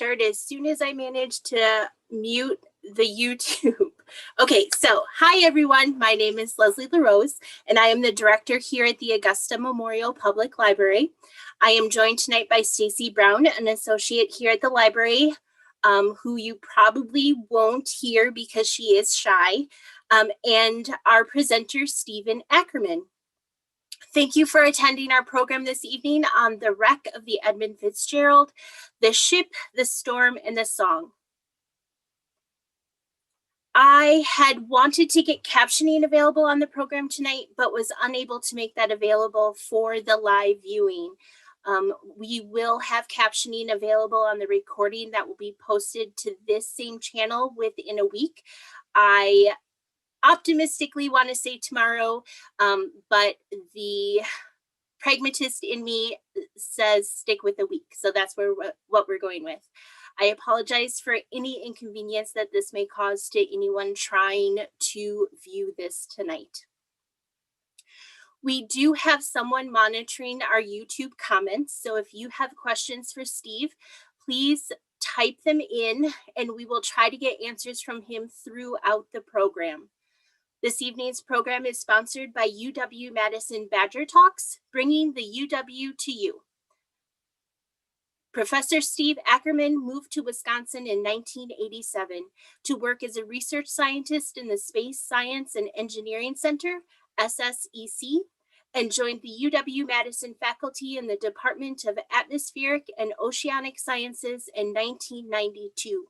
start as soon as I manage to mute the YouTube. Okay, so hi everyone. My name is Leslie LaRose, and I am the director here at the Augusta Memorial Public Library. I am joined tonight by Stacy Brown, an associate here at the library, who you probably won't hear because she is shy, and our presenter, Stephen Ackerman. Thank you for attending our program this evening on the wreck of the Edmund Fitzgerald, the ship, the storm, and the song. I had wanted to get captioning available on the program tonight, but was unable to make that available for the live viewing. We will have captioning available on the recording that will be posted to this same channel within a week. I optimistically want to say tomorrow, but the pragmatist in me says stick with a week. So that's what we're going with. I apologize for any inconvenience that this may cause to anyone trying to view this tonight. We do have someone monitoring our YouTube comments. So if you have questions for Steve, please type them in and we will try to get answers from him throughout the program. This evening's program is sponsored by UW-Madison Badger Talks, bringing the UW to you. Professor Steve Ackerman moved to Wisconsin in 1987 to work as a research scientist in the Space Science and Engineering Center, SSEC, and joined the UW-Madison faculty in the Department of Atmospheric and Oceanic Sciences in 1992.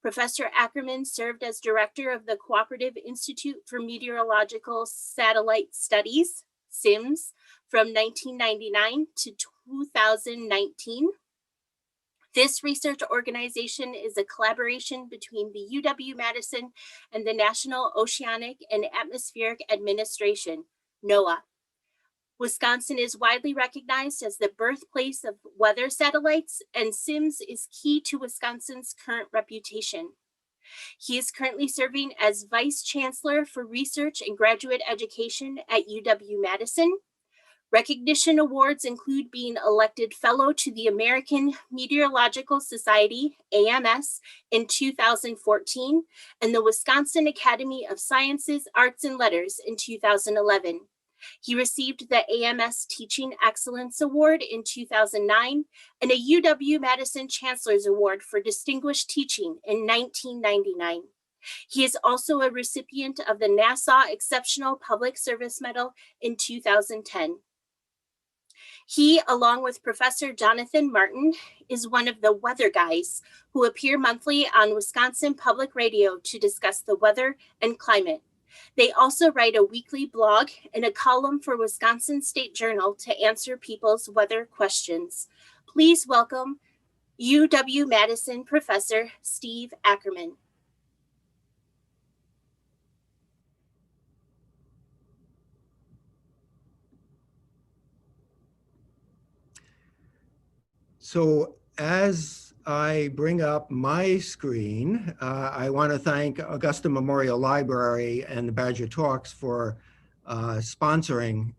Professor Ackerman served as director of the Cooperative Institute for Meteorological Satellite Studies, SIMS, from 1999 to 2019. This research organization is a collaboration between the UW-Madison and the National Oceanic and Atmospheric Administration, NOAA. Wisconsin is widely recognized as the birthplace of weather satellites, and SIMS is key to Wisconsin's current reputation. He is currently serving as Vice Chancellor for Research and Graduate Education at UW-Madison. Recognition awards include being elected Fellow to the American Meteorological Society, AMS, in 2014, and the Wisconsin Academy of Sciences, Arts, and Letters in 2011. He received the AMS Teaching Excellence Award in 2009 and a UW-Madison Chancellor's Award for Distinguished Teaching in 1999. He is also a recipient of the NASA Exceptional Public Service Medal in 2010. He, along with Professor Jonathan Martin, is one of the weather guys who appear monthly on Wisconsin Public Radio to discuss the weather and climate. They also write a weekly blog and a column for Wisconsin State Journal to answer people's weather questions. Please welcome UW-Madison Professor Steve Ackerman. So as I bring up my screen, I want to thank Augusta Memorial Library and the Badger Talks for sponsoring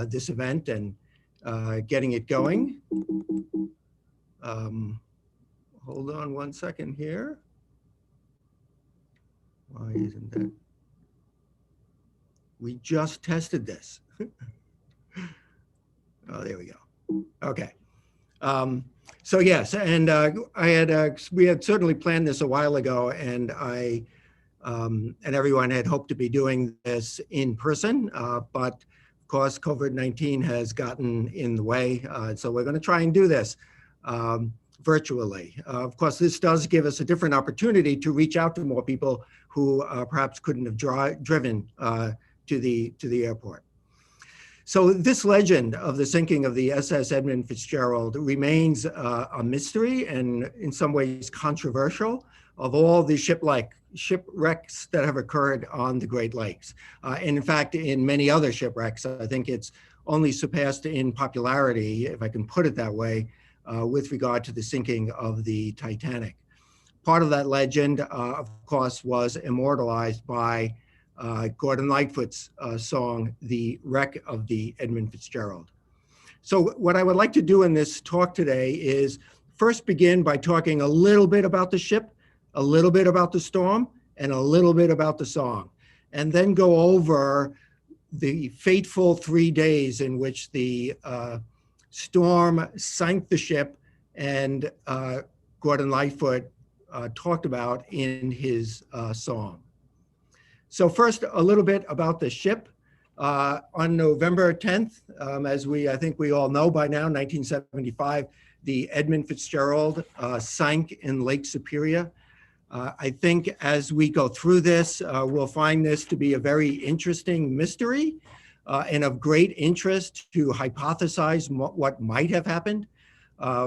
this event and getting it going. Hold on one second here. Why isn't that? We just tested this. Oh, there we go. Okay. So yes, and we had certainly planned this a while ago, and and everyone had hoped to be doing this in person, but of course COVID-19 has gotten in the way, so we're going to try and do this virtually. Of course, this does give us a different opportunity to reach out to more people who perhaps couldn't have driven to the airport. So this legend of the sinking of the SS Edmund Fitzgerald remains a mystery and in some ways controversial of all the shipwrecks that have occurred on the Great Lakes. And in fact, in many other shipwrecks, I think it's only surpassed in popularity, if I can put it that way, with regard to the sinking of the Titanic. Part of that legend, of course, was immortalized by Gordon Lightfoot's song, The Wreck of the Edmund Fitzgerald. So what I would like to do in this talk today is first begin by talking a little bit about the ship, a little bit about the storm, and a little bit about the song, and then go over the fateful 3 days in which the storm sank the ship, and Gordon Lightfoot talked about in his song. So first, a little bit about the ship. On November 10th, as I think we all know by now, 1975, the Edmund Fitzgerald sank in Lake Superior. I think as we go through this, we'll find this to be a very interesting mystery and of great interest to hypothesize what might have happened.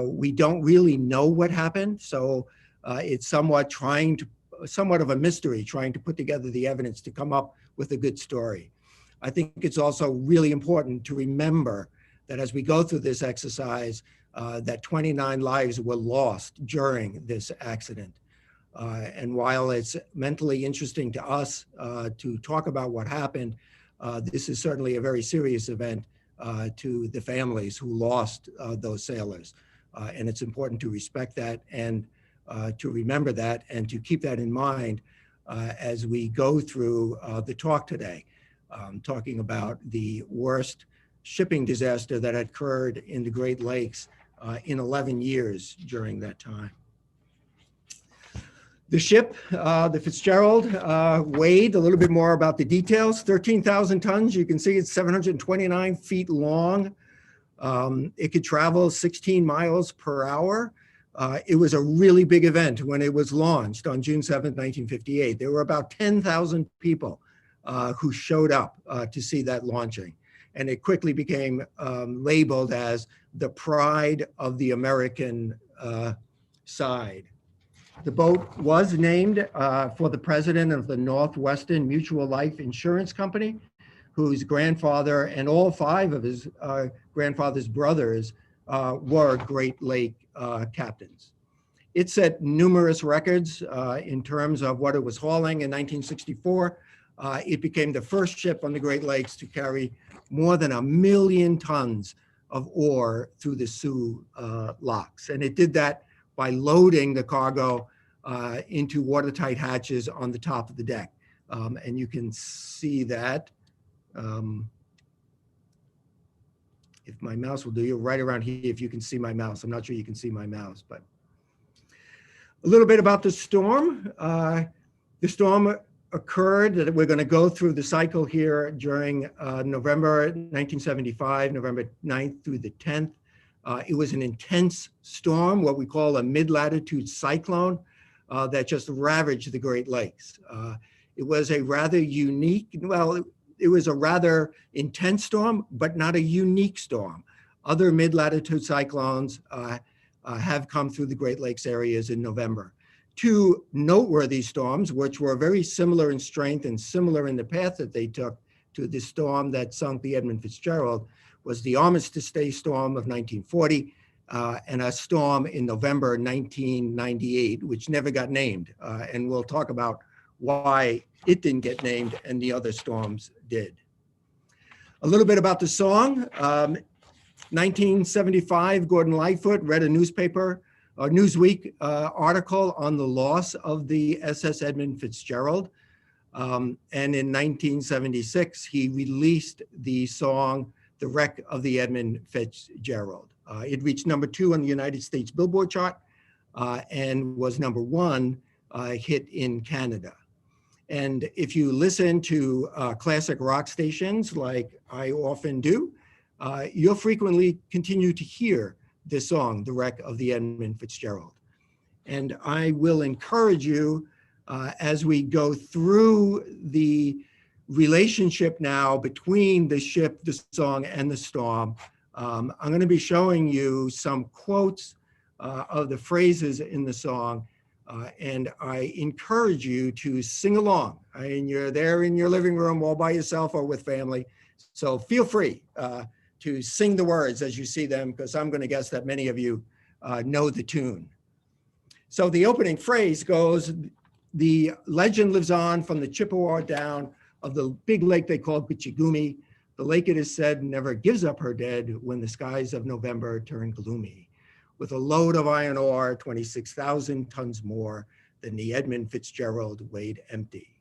We don't really know what happened, so it's somewhat of a mystery, trying to put together the evidence to come up with a good story. I think it's also really important to remember that as we go through this exercise, that 29 lives were lost during this accident. And while it's mentally interesting to us to talk about what happened, this is certainly a very serious event to the families who lost those sailors. And it's important to respect that and to remember that and to keep that in mind as we go through the talk today, talking about the worst shipping disaster that occurred in the Great Lakes in 11 years during that time. The ship, the Fitzgerald, weighed a little bit more about the details, 13,000 tons. You can see it's 729 feet long. It could travel 16 miles per hour. It was a really big event when it was launched on June 7th, 1958. There were about 10,000 people who showed up to see that launching. And it quickly became labeled as the pride of the American side. The boat was named for the president of the Northwestern Mutual Life Insurance Company, whose grandfather and all 5 of his grandfather's brothers were Great Lake captains. It set numerous records in terms of what it was hauling. In 1964, it became the first ship on the Great Lakes to carry more than 1 million tons of ore through the Soo locks. And it did that by loading the cargo into watertight hatches on the top of the deck. And you can see that, if my mouse will do you, right around here, if you can see my mouse. I'm not sure you can see my mouse, but a little bit about the storm. The storm occurred, that we're going to go through the cycle here during November 1975, November 9th through the 10th. It was an intense storm, what we call a mid-latitude cyclone that just ravaged the Great Lakes. It was a rather unique, well, it was a rather intense storm, but not a unique storm. Other mid-latitude cyclones have come through the Great Lakes areas in November. 2 noteworthy storms, which were very similar in strength and similar in the path that they took to the storm that sunk the Edmund Fitzgerald, was the Armistice Day storm of 1940 and a storm in November 1998, which never got named. And we'll talk about why it didn't get named and the other storms did. A little bit about the song. 1975, Gordon Lightfoot read a Newsweek article on the loss of the SS Edmund Fitzgerald. And in 1976, he released the song, The Wreck of the Edmund Fitzgerald. It reached #2 on the United States Billboard chart and was #1 hit in Canada. And if you listen to classic rock stations like I often do, you'll frequently continue to hear this song, The Wreck of the Edmund Fitzgerald. And I will encourage you as we go through the relationship now between the ship, the song, and the storm. I'm going to be showing you some quotes of the phrases in the song, and I encourage you to sing along. And you're there in your living room all by yourself or with family, so feel free to sing the words as you see them, because I'm going to guess that many of you know the tune. So the opening phrase goes, "The legend lives on from the Chippewa down of the big lake they call Bichigumi. The lake, it is said, never gives up her dead when the skies of November turn gloomy." with a load of iron ore 26,000 tons more than the Edmund Fitzgerald weighed empty.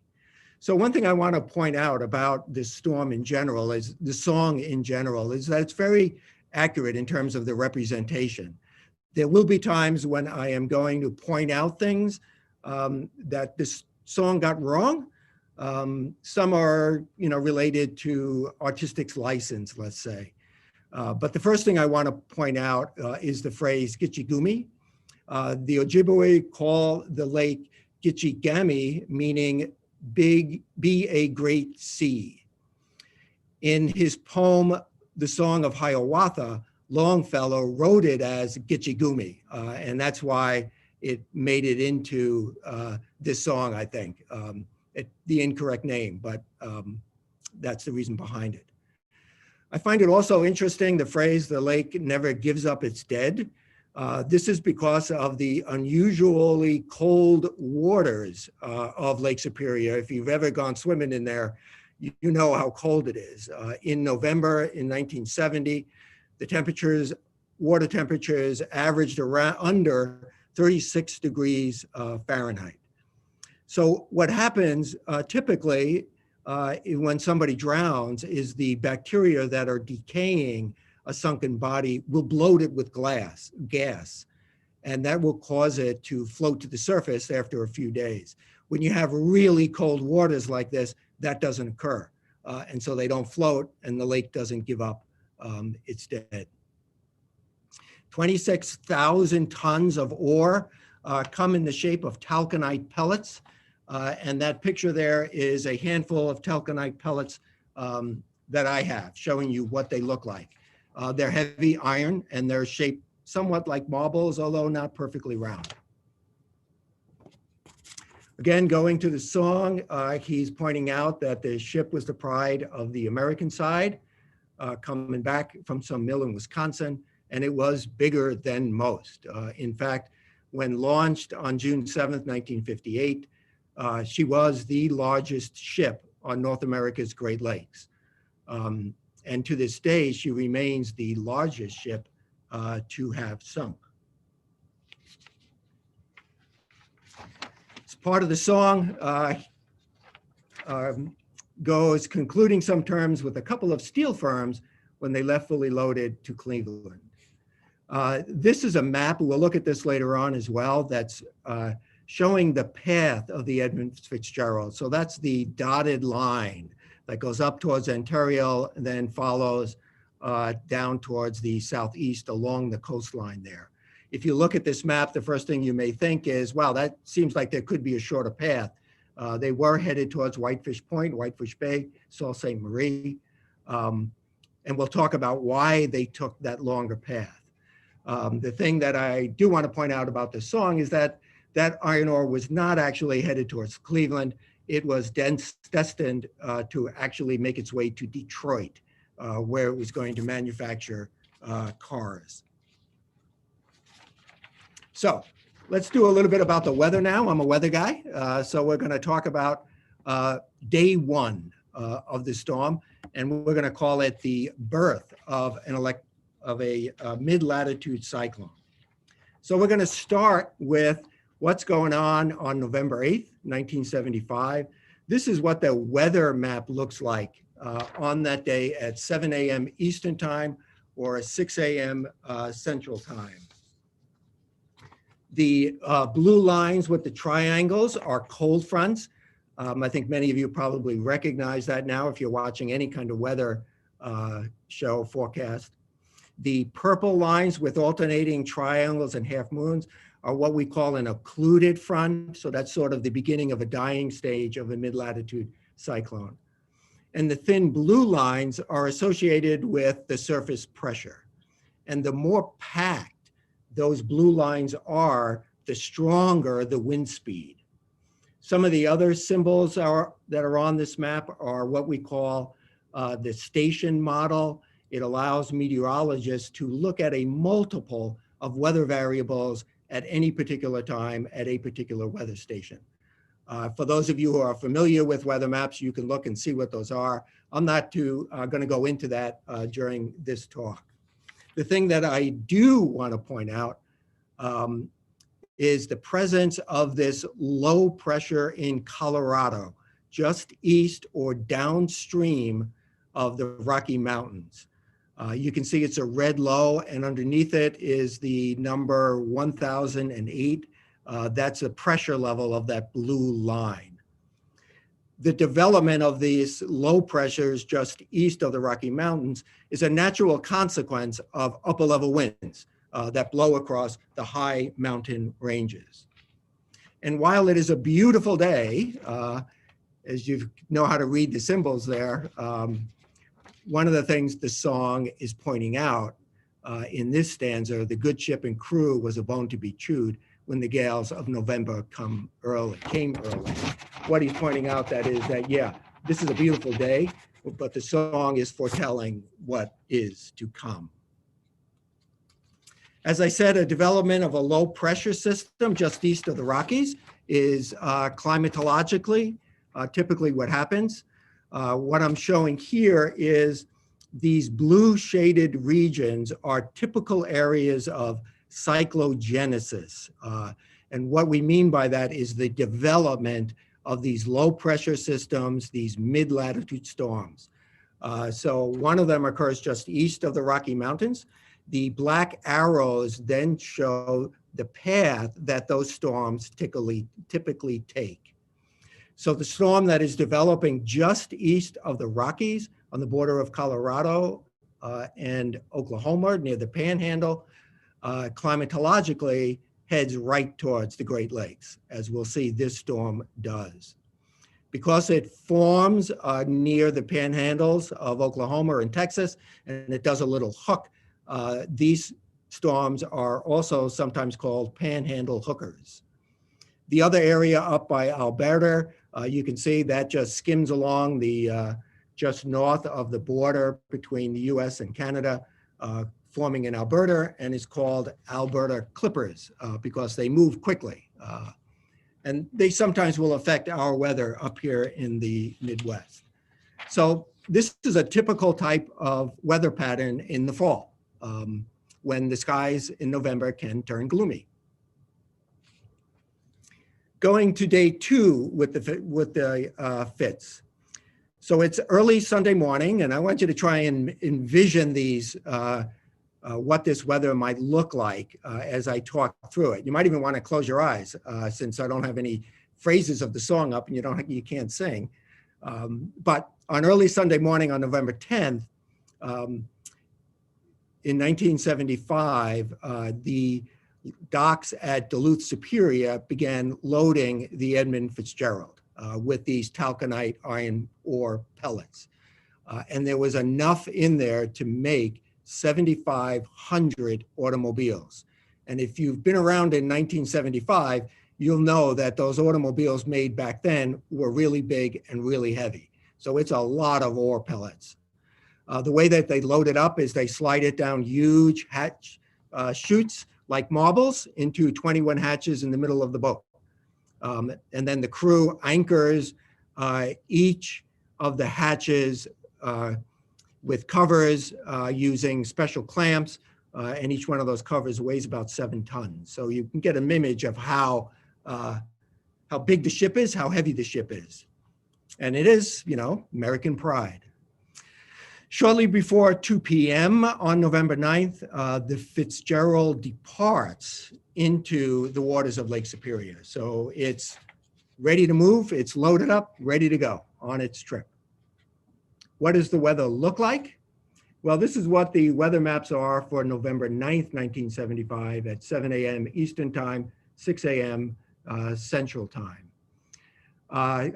So one thing I want to point out about this storm in general is the song in general is that it's very accurate in terms of the representation. There will be times when I am going to point out things that this song got wrong. Some are, related to artistic license, let's say. But the first thing I want to point out is the phrase Gitchigumi. The Ojibwe call the lake Gitchigami, meaning big, be a great sea. In his poem, The Song of Hiawatha, Longfellow wrote it as Gitchigumi, and that's why it made it into this song, I think. The incorrect name, but that's the reason behind it. I find it also interesting, the phrase, the lake never gives up its dead. This is because of the unusually cold waters of Lake Superior. If you've ever gone swimming in there, you know how cold it is. In November in 1970, the water temperatures averaged around under 36 degrees Fahrenheit. So what happens typically when somebody drowns is the bacteria that are decaying a sunken body will bloat it with gas, and that will cause it to float to the surface after a few days. When you have really cold waters like this, that doesn't occur. And so they don't float and the lake doesn't give up its dead. 26,000 tons of ore come in the shape of talconite pellets. And that picture there is a handful of talconite pellets that I have, showing you what they look like. They're heavy iron and they're shaped somewhat like marbles, although not perfectly round. Again, going to the song, he's pointing out that the ship was the pride of the American side, coming back from some mill in Wisconsin, and it was bigger than most. In fact, when launched on June 7th, 1958, she was the largest ship on North America's Great Lakes. And to this day, she remains the largest ship to have sunk. As part of the song goes concluding some terms with a couple of steel firms when they left fully loaded to Cleveland. This is a map, we'll look at this later on as well, that's showing the path of the Edmund Fitzgerald. So that's the dotted line that goes up towards Ontario and then follows down towards the southeast along the coastline there. If you look at this map, the first thing you may think is, wow, that seems like there could be a shorter path. They were headed towards Whitefish Point, Whitefish Bay, Sault Ste. Marie. And we'll talk about why they took that longer path. The thing that I do want to point out about this song is that that iron ore was not actually headed towards Cleveland. It was destined to actually make its way to Detroit, where it was going to manufacture cars. So let's do a little bit about the weather now. I'm a weather guy. So we're going to talk about day one of the storm, and we're going to call it the birth of a mid-latitude cyclone. So we're going to start with what's going on November 8th, 1975. This is what the weather map looks like on that day at 7 a.m. Eastern time or 6 a.m. Central time. The blue lines with the triangles are cold fronts. I think many of you probably recognize that now if you're watching any kind of weather show forecast. The purple lines with alternating triangles and half moons are what we call an occluded front. So that's sort of the beginning of a dying stage of a mid-latitude cyclone. And the thin blue lines are associated with the surface pressure. And the more packed those blue lines are, the stronger the wind speed. Some of the other symbols that are on this map are what we call the station model. It allows meteorologists to look at a multiple of weather variables at any particular time at a particular weather station. For those of you who are familiar with weather maps, you can look and see what those are. I'm not going to go into that during this talk. The thing that I do want to point out um, is the presence of this low pressure in Colorado, just east or downstream of the Rocky Mountains. You can see it's a red low, and underneath it is the number 1008. That's the pressure level of that blue line. The development of these low pressures just east of the Rocky Mountains is a natural consequence of upper level winds that blow across the high mountain ranges. And while it is a beautiful day, as you know how to read the symbols there, one of the things the song is pointing out in this stanza, the good ship and crew was a bone to be chewed when the gales of November came early. What he's pointing out that is that, yeah, this is a beautiful day, but the song is foretelling what is to come. As I said, a development of a low pressure system just east of the Rockies is climatologically typically what happens. What I'm showing here is these blue shaded regions are typical areas of cyclogenesis. And what we mean by that is the development of these low pressure systems, these mid-latitude storms. So one of them occurs just east of the Rocky Mountains. The black arrows then show the path that those storms typically take. So the storm that is developing just east of the Rockies on the border of Colorado and Oklahoma near the Panhandle, climatologically heads right towards the Great Lakes, as we'll see this storm does. Because it forms near the panhandles of Oklahoma and Texas, and it does a little hook, these storms are also sometimes called panhandle hookers. The other area up by Alberta, you can see that just skims along the just north of the border between the US and Canada, forming in Alberta, and is called Alberta Clippers because they move quickly. And they sometimes will affect our weather up here in the Midwest. So this is a typical type of weather pattern in the fall, when the skies in November can turn gloomy. Going to day 2 with the Fitz. So it's early Sunday morning, and I want you to try and envision these, what this weather might look like as I talk through it. You might even want to close your eyes since I don't have any phrases of the song up and you can't sing. But on early Sunday morning on November 10th, in 1975, the docks at Duluth Superior began loading the Edmund Fitzgerald with these talconite iron ore pellets. And there was enough in there to make 7,500 automobiles. And if you've been around in 1975, you'll know that those automobiles made back then were really big and really heavy. So it's a lot of ore pellets. The way that they load it up is they slide it down huge hatch chutes like marbles into 21 hatches in the middle of the boat. And then the crew anchors each of the hatches with covers using special clamps, and each one of those covers weighs about 7 tons. So you can get an image of how big the ship is, how heavy the ship is. And it is, American pride. Shortly before 2 p.m. on November 9th, the Fitzgerald departs into the waters of Lake Superior. So it's ready to move, it's loaded up, ready to go on its trip. What does the weather look like? Well, this is what the weather maps are for November 9th, 1975 at 7 a.m. Eastern Time, 6 a.m. Central Time.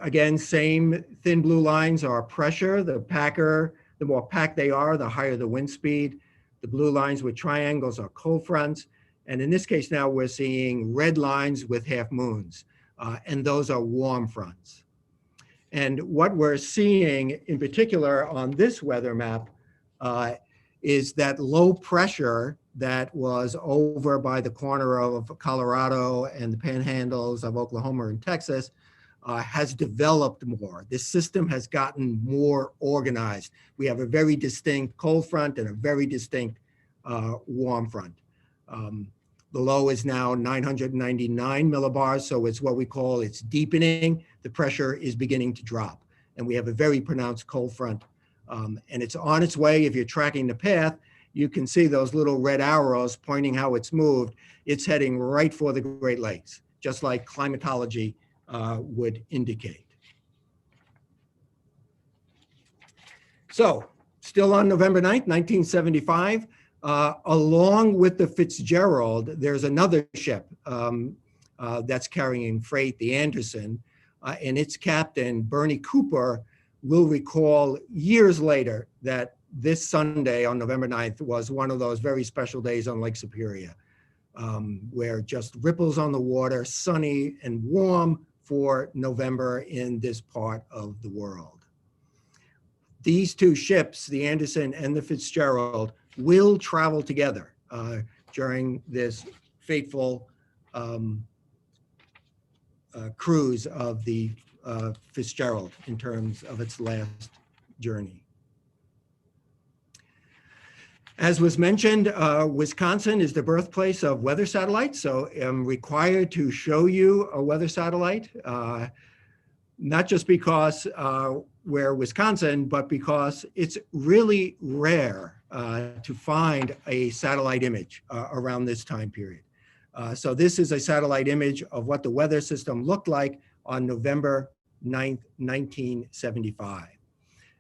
Again, same thin blue lines are pressure. The more packed they are, the higher the wind speed. The blue lines with triangles are cold fronts. And in this case now, we're seeing red lines with half moons, and those are warm fronts. And what we're seeing in particular on this weather map is that low pressure that was over by the corner of Colorado and the panhandles of Oklahoma and Texas has developed more. This system has gotten more organized. We have a very distinct cold front and a very distinct warm front. The low is now 999 millibars, so it's what we call it's deepening. The pressure is beginning to drop, and we have a very pronounced cold front. And it's on its way. If you're tracking the path, you can see those little red arrows pointing how it's moved. It's heading right for the Great Lakes, just like climatology would indicate. So, still on November 9th, 1975, along with the Fitzgerald, there's another ship that's carrying freight, the Anderson, and its captain, Bernie Cooper, will recall years later that this Sunday on November 9th was one of those very special days on Lake Superior, where just ripples on the water, sunny and warm for November in this part of the world. These two ships, the Anderson and the Fitzgerald, will travel together during this fateful cruise of the Fitzgerald in terms of its last journey. As was mentioned, Wisconsin is the birthplace of weather satellites, so I'm required to show you a weather satellite, not just because we're Wisconsin, but because it's really rare to find a satellite image around this time period. So this is a satellite image of what the weather system looked like on November 9th, 1975.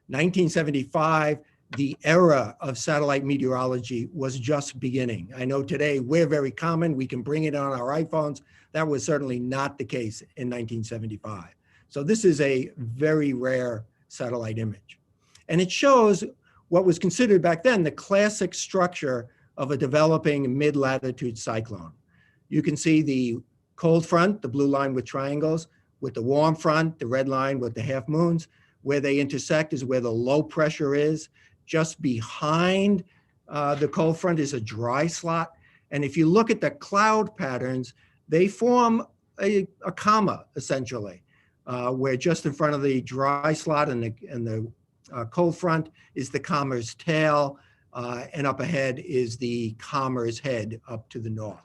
1975, the era of satellite meteorology was just beginning. I know today we're very common, we can bring it on our iPhones. That was certainly not the case in 1975. So this is a very rare satellite image. And it shows what was considered back then the classic structure of a developing mid-latitude cyclone. You can see the cold front, the blue line with triangles, with the warm front, the red line with the half moons. Where they intersect is where the low pressure is. Just behind the cold front is a dry slot. And if you look at the cloud patterns, they form a comma, essentially, where just in front of the dry slot and the cold front is the comma's tail, and up ahead is the comma's head up to the north.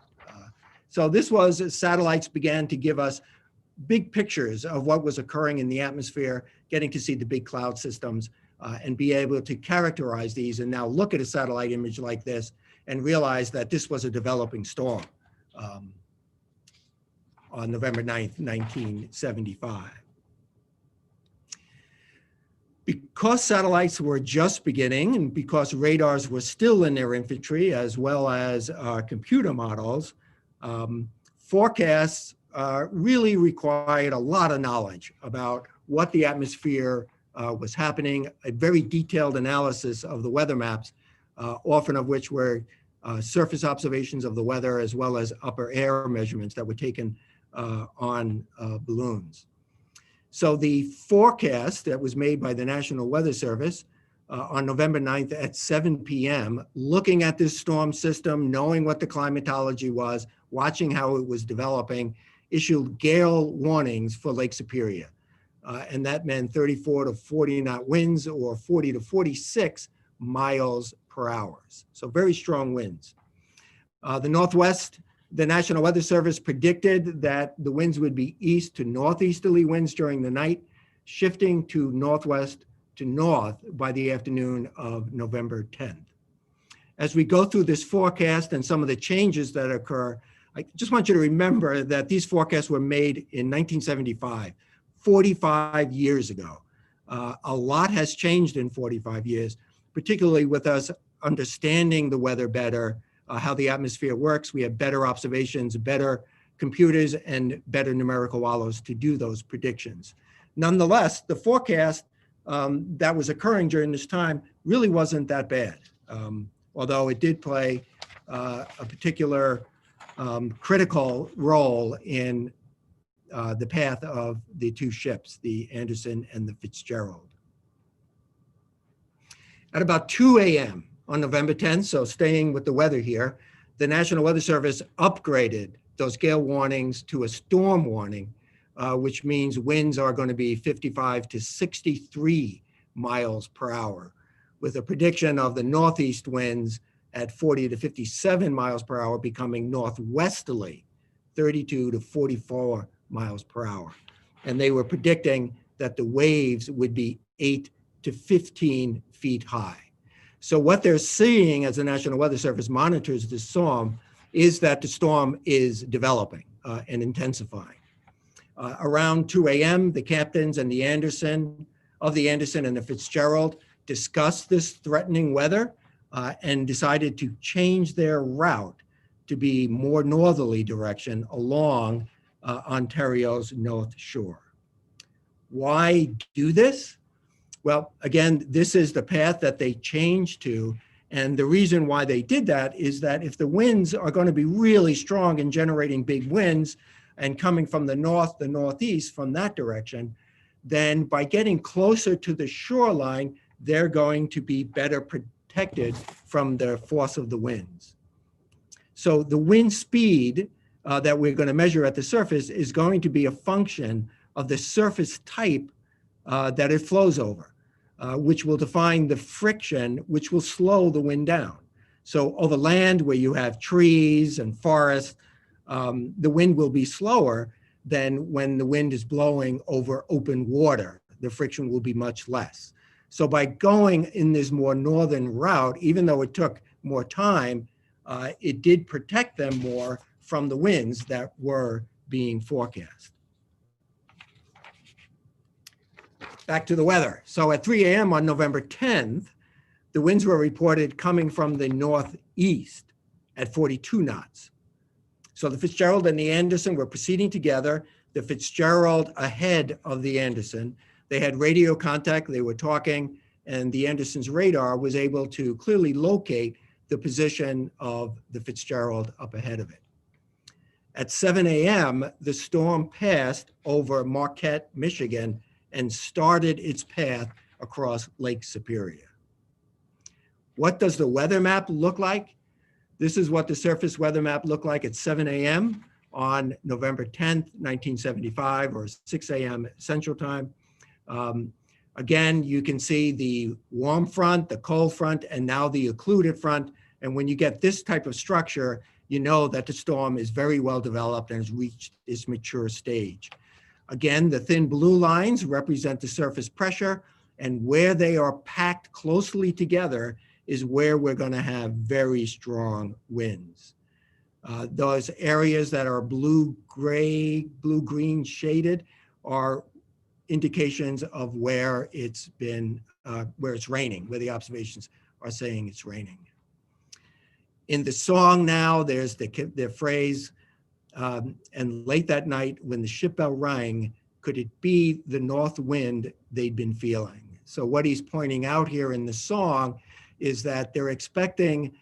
So this was as satellites began to give us big pictures of what was occurring in the atmosphere, getting to see the big cloud systems, and be able to characterize these and now look at a satellite image like this and realize that this was a developing storm on November 9th, 1975. Because satellites were just beginning and because radars were still in their infancy, as well as computer models, forecasts really required a lot of knowledge about what the atmosphere was happening, a very detailed analysis of the weather maps, often of which were surface observations of the weather as well as upper air measurements that were taken on balloons. So the forecast that was made by the National Weather Service on November 9th at 7 p.m., looking at this storm system, knowing what the climatology was, watching how it was developing, issued gale warnings for Lake Superior. And that meant 34 to 40 knot winds or 40 to 46 miles per hour. So very strong winds. The Northwest, the National Weather Service predicted that the winds would be east to northeasterly winds during the night, shifting to northwest to north by the afternoon of November 10th. As we go through this forecast and some of the changes that occur, I just want you to remember that these forecasts were made in 1975, 45 years ago. A lot has changed in 45 years, particularly with us understanding the weather better, how the atmosphere works. We have better observations, better computers, and better numerical wallows to do those predictions. Nonetheless, the forecast that was occurring during this time really wasn't that bad, although it did play a particular critical role in the path of the two ships, the Anderson and the Fitzgerald. At about 2 a.m. on November 10th, so staying with the weather here, the National Weather Service upgraded those gale warnings to a storm warning, which means winds are going to be 55 to 63 miles per hour, with a prediction of the northeast winds at 40 to 57 miles per hour, becoming northwesterly, 32 to 44 miles per hour. And they were predicting that the waves would be 8 to 15 feet high. So what they're seeing as the National Weather Service monitors the storm is that the storm is developing and intensifying. Around 2 a.m., the captains and the Anderson and the Fitzgerald discussed this threatening weather and decided to change their route to be more northerly direction along Ontario's North Shore. Why do this? Well, again, this is the path that they changed to. And the reason why they did that is that if the winds are going to be really strong and generating big winds and coming from the north, the northeast from that direction, then by getting closer to the shoreline, they're going to be better protected from the force of the winds. So the wind speed that we're going to measure at the surface is going to be a function of the surface type that it flows over, which will define the friction, which will slow the wind down. So over land where you have trees and forests, the wind will be slower than when the wind is blowing over open water. The friction will be much less. So by going in this more northern route, even though it took more time, it did protect them more from the winds that were being forecast. Back to the weather. So at 3 a.m. on November 10th, the winds were reported coming from the northeast at 42 knots. So the Fitzgerald and the Anderson were proceeding together, the Fitzgerald ahead of the Anderson. They had radio contact, they were talking, and the Anderson's radar was able to clearly locate the position of the Fitzgerald up ahead of it. At 7 a.m., the storm passed over Marquette, Michigan, and started its path across Lake Superior. What does the weather map look like? This is what the surface weather map looked like at 7 a.m. on November 10th, 1975, or 6 a.m. Central Time. Again, you can see the warm front, the cold front, and now the occluded front. And when you get this type of structure, you know that the storm is very well developed and has reached its mature stage. Again, the thin blue lines represent the surface pressure, and where they are packed closely together is where we're going to have very strong winds. Those areas that are blue-gray, blue-green shaded are indications of where it's been, where it's raining, where the observations are saying it's raining. In the song now, there's the phrase, and late that night when the ship bell rang, could it be the north wind they'd been feeling? So what he's pointing out here in the song is that they're expecting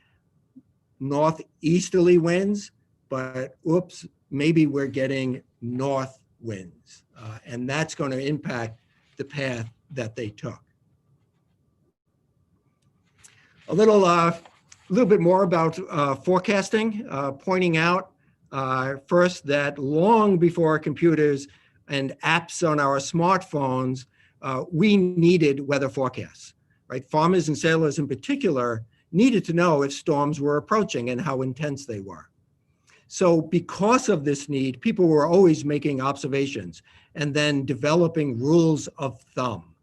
northeasterly winds, but oops, maybe we're getting north winds. And that's going to impact the path that they took. A little bit more about forecasting, pointing out first that long before computers and apps on our smartphones, we needed weather forecasts, right? Farmers and sailors in particular needed to know if storms were approaching and how intense they were. So because of this need, people were always making observations and then developing rules of thumb.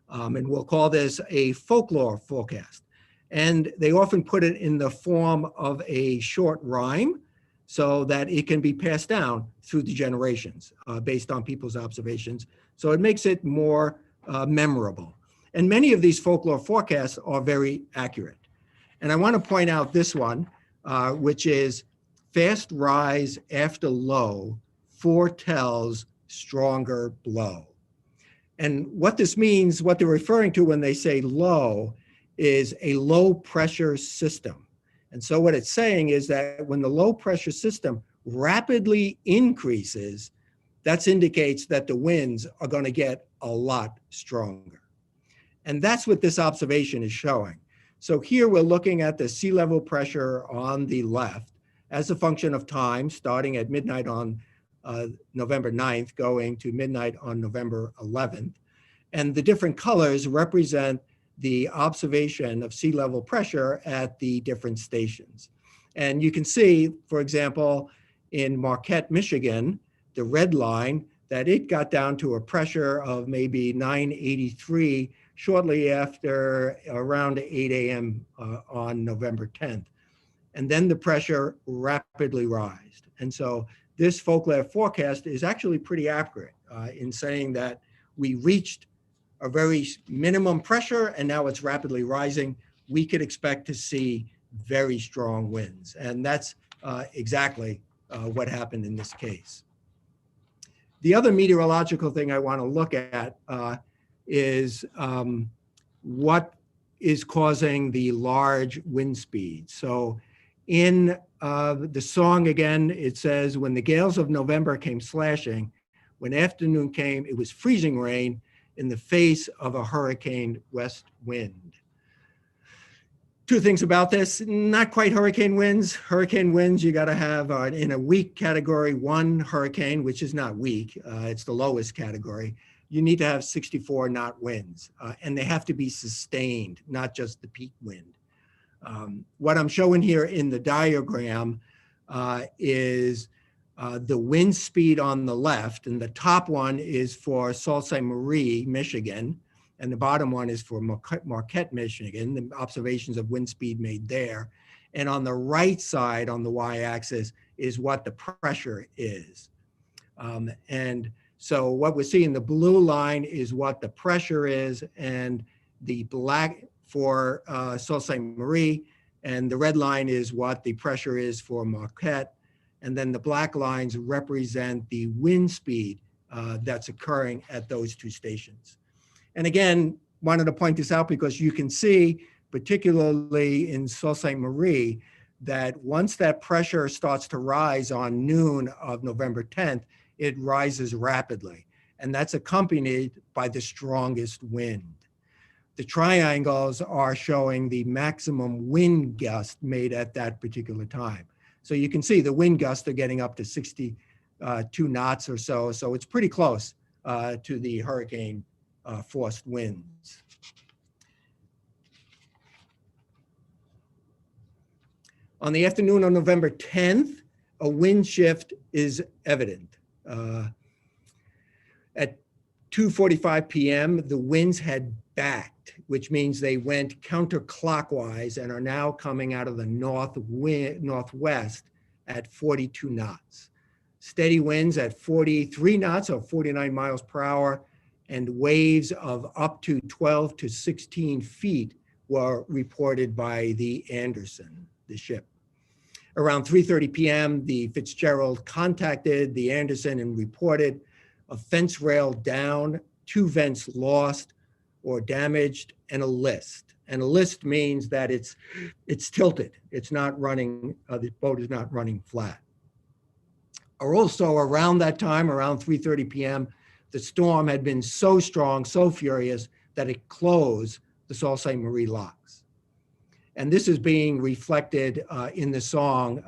And we'll call this a folklore forecast. And they often put it in the form of a short rhyme so that it can be passed down through the generations based on people's observations. So it makes it more memorable. And many of these folklore forecasts are very accurate. And I want to point out this one, which is fast rise after low foretells stronger blow. And what this means, what they're referring to when they say low, is a low pressure system. And so what it's saying is that when the low pressure system rapidly increases, that indicates that the winds are going to get a lot stronger. And that's what this observation is showing. So here we're looking at the sea level pressure on the left as a function of time, starting at midnight on November 9th, going to midnight on November 11th. And the different colors represent the observation of sea level pressure at the different stations. And you can see, for example, in Marquette, Michigan, the red line, that it got down to a pressure of maybe 983 shortly after around 8 a.m. On November 10th. And then the pressure rapidly rised. And so this FOCLAV forecast is actually pretty accurate in saying that we reached a very minimum pressure and now it's rapidly rising. We could expect to see very strong winds. And that's exactly what happened in this case. The other meteorological thing I want to look at is what is causing the large wind speeds. So in the song again, it says, when the gales of November came slashing, when afternoon came, it was freezing rain in the face of a hurricane west wind. Two things about this, not quite hurricane winds. Hurricane winds, you got to have in a weak category 1 hurricane, which is not weak, it's the lowest category. You need to have 64 knot winds, and they have to be sustained, not just the peak wind. What I'm showing here in the diagram is the wind speed on the left, and the top one is for Sault Ste. Marie, Michigan, and the bottom one is for Marquette, Michigan, the observations of wind speed made there. And on the right side, on the y-axis, is what the pressure is. And so what we're seeing, the blue line is what the pressure is, and the black for Sault Ste. Marie, and the red line is what the pressure is for Marquette. And then the black lines represent the wind speed that's occurring at those two stations. And again, wanted to point this out because you can see, particularly in Sault Ste. Marie, that once that pressure starts to rise on noon of November 10th, it rises rapidly. And that's accompanied by the strongest wind. The triangles are showing the maximum wind gust made at that particular time. So you can see the wind gusts are getting up to 62 knots or so. So it's pretty close to the hurricane forced winds. On the afternoon of November 10th, a wind shift is evident. At 2:45 p.m., the winds had backed, which means they went counterclockwise and are now coming out of the northwest at 42 knots. Steady winds at 43 knots or 49 miles per hour, and waves of up to 12 to 16 feet were reported by the Anderson, the ship. Around 3:30 p.m., the Fitzgerald contacted the Anderson and reported a fence rail down, 2 vents lost or damaged, and a list. And a list means that it's tilted. It's not running, the boat is not running flat. Also around that time, around 3:30 p.m., the storm had been so strong, so furious, that it closed the Sault Ste. Marie locks. And this is being reflected in the song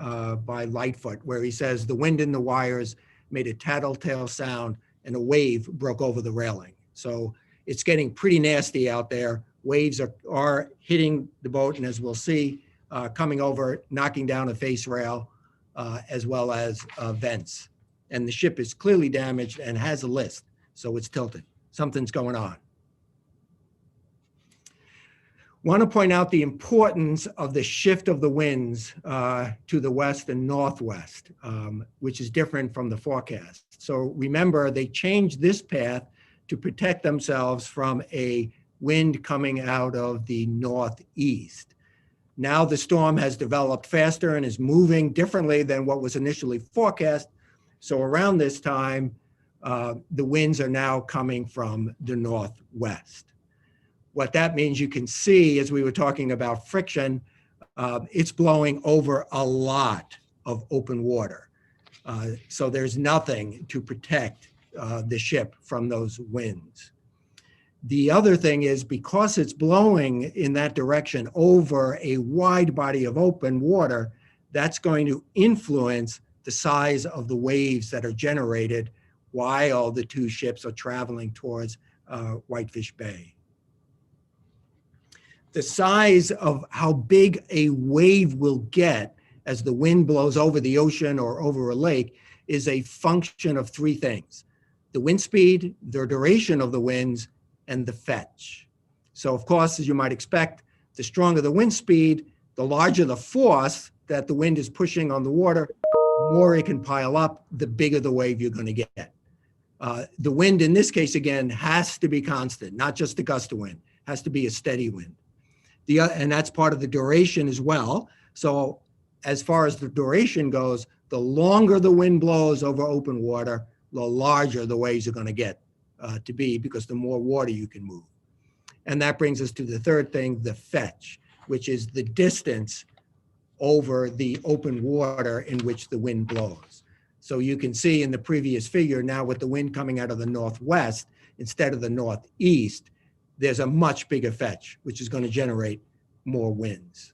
by Lightfoot, where he says, the wind in the wires made a tattletale sound and a wave broke over the railing. So it's getting pretty nasty out there. Waves are hitting the boat, and as we'll see, coming over, knocking down a face rail, as well as vents. And the ship is clearly damaged and has a list, so it's tilted. Something's going on. Want to point out the importance of the shift of the winds to the west and northwest, which is different from the forecast. So remember, they changed this path to protect themselves from a wind coming out of the northeast. Now the storm has developed faster and is moving differently than what was initially forecast. So around this time, the winds are now coming from the northwest. What that means, you can see, as we were talking about friction, it's blowing over a lot of open water. So there's nothing to protect the ship from those winds. The other thing is, because it's blowing in that direction over a wide body of open water, that's going to influence the size of the waves that are generated while the two ships are traveling towards Whitefish Bay. The size of how big a wave will get as the wind blows over the ocean or over a lake is a function of three things: the wind speed, the duration of the winds, and the fetch. So of course, as you might expect, the stronger the wind speed, the larger the force that the wind is pushing on the water, the more it can pile up, the bigger the wave you're going to get. The wind in this case, again, has to be constant, not just the gust of wind, has to be a steady wind. And that's part of the duration as well. So as far as the duration goes, the longer the wind blows over open water, the larger the waves are going to get to be, because the more water you can move. And that brings us to the third thing, the fetch, which is the distance over the open water in which the wind blows. So you can see in the previous figure now, with the wind coming out of the northwest instead of the northeast, there's a much bigger fetch, which is going to generate more winds.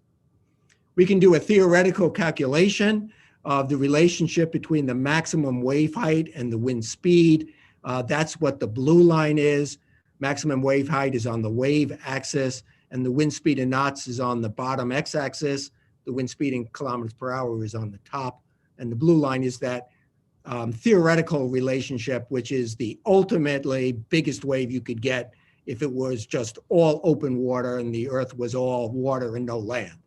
We can do a theoretical calculation of the relationship between the maximum wave height and the wind speed. That's what the blue line is. Maximum wave height is on the wave axis, and the wind speed in knots is on the bottom x-axis. The wind speed in kilometers per hour is on the top. And the blue line is that theoretical relationship, which is the ultimately biggest wave you could get if it was just all open water and the earth was all water and no land.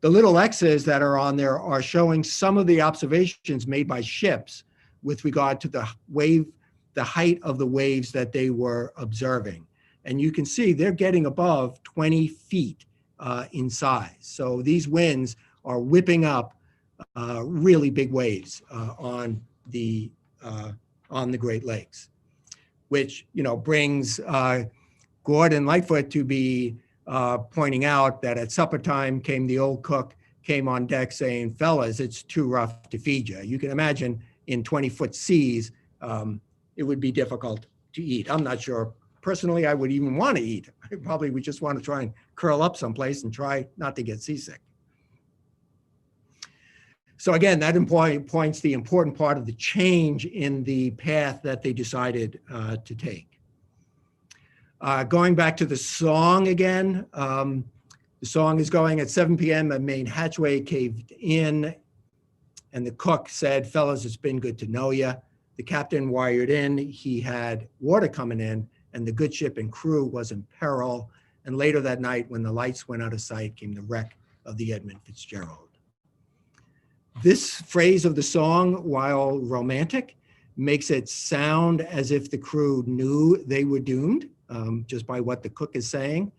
The little X's that are on there are showing some of the observations made by ships with regard to the wave, the height of the waves that they were observing. And you can see they're getting above 20 feet in size. So these winds are whipping up really big waves on the Great Lakes, which brings Gordon Lightfoot to be pointing out that at supper time the old cook came on deck saying, "Fellas, it's too rough to feed you." You can imagine in 20-foot seas, it would be difficult to eat. I'm not sure personally I would even want to eat. I probably would just want to try and curl up someplace and try not to get seasick. So again, that points the important part of the change in the path that they decided to take. Going back to the song again, the song is going at 7 p.m. The main hatchway caved in, and the cook said, "Fellas, it's been good to know you." The captain wired in. He had water coming in, and the good ship and crew was in peril. And later that night, when the lights went out of sight, came the wreck of the Edmund Fitzgerald. This phrase of the song, while romantic, makes it sound as if the crew knew they were doomed, just by what the cook is saying.